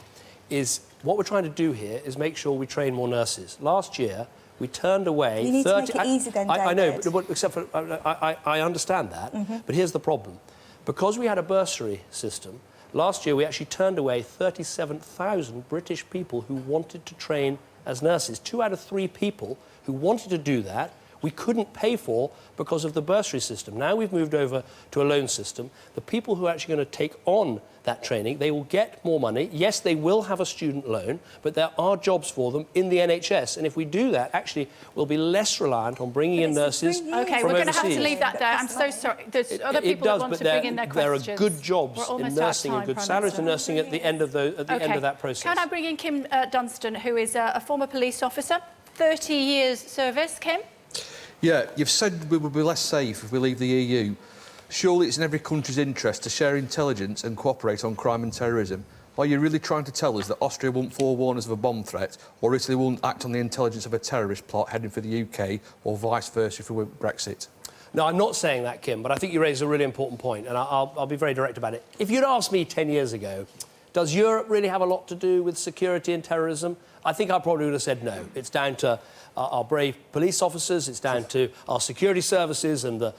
[SPEAKER 3] is what we're trying to do here is make sure we train more nurses. Last year, we turned away...
[SPEAKER 16] You need to make it easy then, David.
[SPEAKER 3] I know, but except for... I understand that, but here's the problem. Because we had a bursary system, last year we actually turned away 37,000 British people who wanted to train as nurses. 2 out of 3 people who wanted to do that we couldn't pay for because of the bursary system. Now we've moved over to a loan system. The people who are actually going to take on that training, they will get more money. Yes, they will have a student loan, but there are jobs for them in the NHS. And if we do that, actually, we'll be less reliant on bringing in nurses from overseas.
[SPEAKER 1] OK, we're going to have to leave that there. I'm so sorry. There's other people that want to bring in their questions.
[SPEAKER 3] There are good jobs in nursing and good salaries in nursing at the end of that process.
[SPEAKER 1] Can I bring in Kim Dunstan, who is a former police officer, 30 years service. Kim?
[SPEAKER 17] Yeah, you've said we will be less safe if we leave the EU. Surely it's in every country's interest to share intelligence and cooperate on crime and terrorism. Are you really trying to tell us that Austria won't forewarn us of a bomb threat, or Italy won't act on the intelligence of a terrorist plot heading for the UK, or vice versa if we win Brexit?
[SPEAKER 3] No, I'm not saying that, Kim, but I think you raise a really important point, and I'll be very direct about it. If you'd asked me 10 years ago, does Europe really have a lot to do with security and terrorism? I think I probably would have said no. It's down to our brave police officers, it's down to our security services and the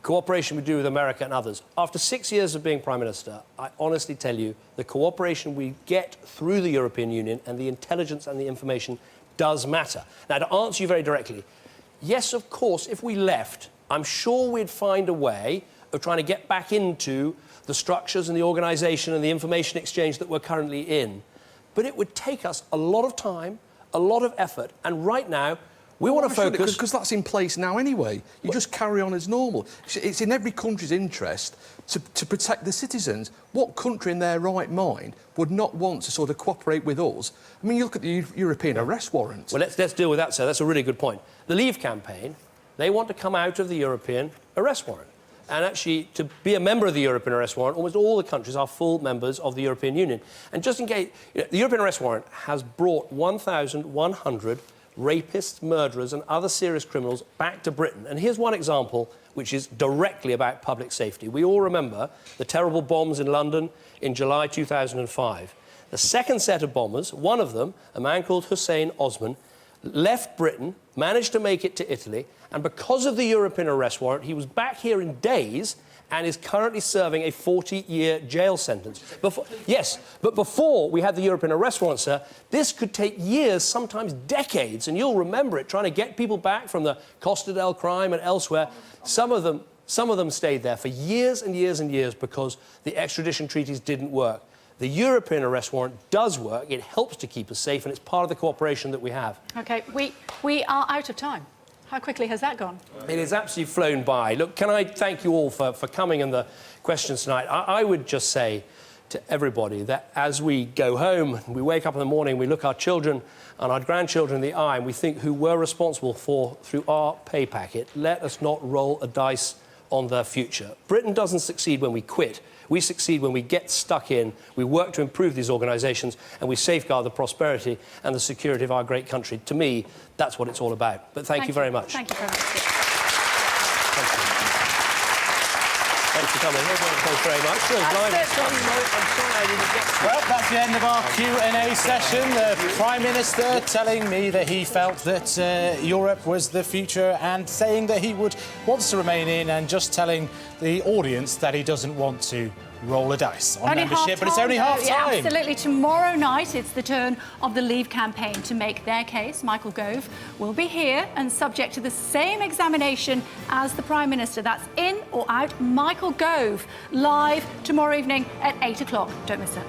[SPEAKER 3] cooperation we do with America and others. After 6 years of being Prime Minister, I honestly tell you, the cooperation we get through the European Union and the intelligence and the information does matter. Now, to answer you very directly, yes, of course, if we left, I'm sure we'd find a way of trying to get back into the structures and the organisation and the information exchange that we're currently in. But it would take us a lot of time, a lot of effort, and right now, we want to focus...
[SPEAKER 17] Because that's in place now anyway. You just carry on as normal. It's in every country's interest to protect the citizens. What country in their right mind would not want to sort of cooperate with us? I mean, you look at the European arrest warrant.
[SPEAKER 3] Well, let's deal with that, sir. That's a really good point. The Leave campaign, they want to come out of the European arrest warrant. And actually, to be a member of the European arrest warrant, almost all the countries are full members of the European Union. And just in case, the European arrest warrant has brought 1,100 rapists, murderers and other serious criminals back to Britain. And here's one example which is directly about public safety. We all remember the terrible bombs in London in July 2005. The second set of bombers, one of them, a man called Hussein Osman, left Britain, managed to make it to Italy, and because of the European arrest warrant, he was back here in days and is currently serving a 40-year jail sentence. Yes, but before we had the European arrest warrant, sir, this could take years, sometimes decades, and you'll remember it, trying to get people back from the Costa del Crime and elsewhere. Some of them stayed there for years and years and years because the extradition treaties didn't work. The European arrest warrant does work. It helps to keep us safe, and it's part of the cooperation that we have.
[SPEAKER 1] OK, we are out of time. How quickly has that gone?
[SPEAKER 3] It has absolutely flown by. Look, can I thank you all for coming and the questions tonight? I would just say to everybody that as we go home, we wake up in the morning, we look our children and our grandchildren in the eye and we think who we're responsible for through our pay packet, let us not roll a dice on their future. Britain doesn't succeed when we quit. We succeed when we get stuck in, we work to improve these organisations and we safeguard the prosperity and the security of our great country. To me, that's what it's all about. But thank you very much.
[SPEAKER 1] Thank you very much.
[SPEAKER 3] Thank you. Thanks for coming. Thanks very much.
[SPEAKER 2] Well, that's the end of our Q&A session. The Prime Minister telling me that he felt that Europe was the future and saying that he wants to remain in, and just telling the audience that he doesn't want to roll a dice on membership, but it's only half time.
[SPEAKER 1] Yeah, absolutely. Tomorrow night, it's the turn of the Leave campaign to make their case. Michael Gove will be here and subject to the same examination as the Prime Minister. That's in or out. Michael Gove, live tomorrow evening at 8 o'clock. Don't miss it.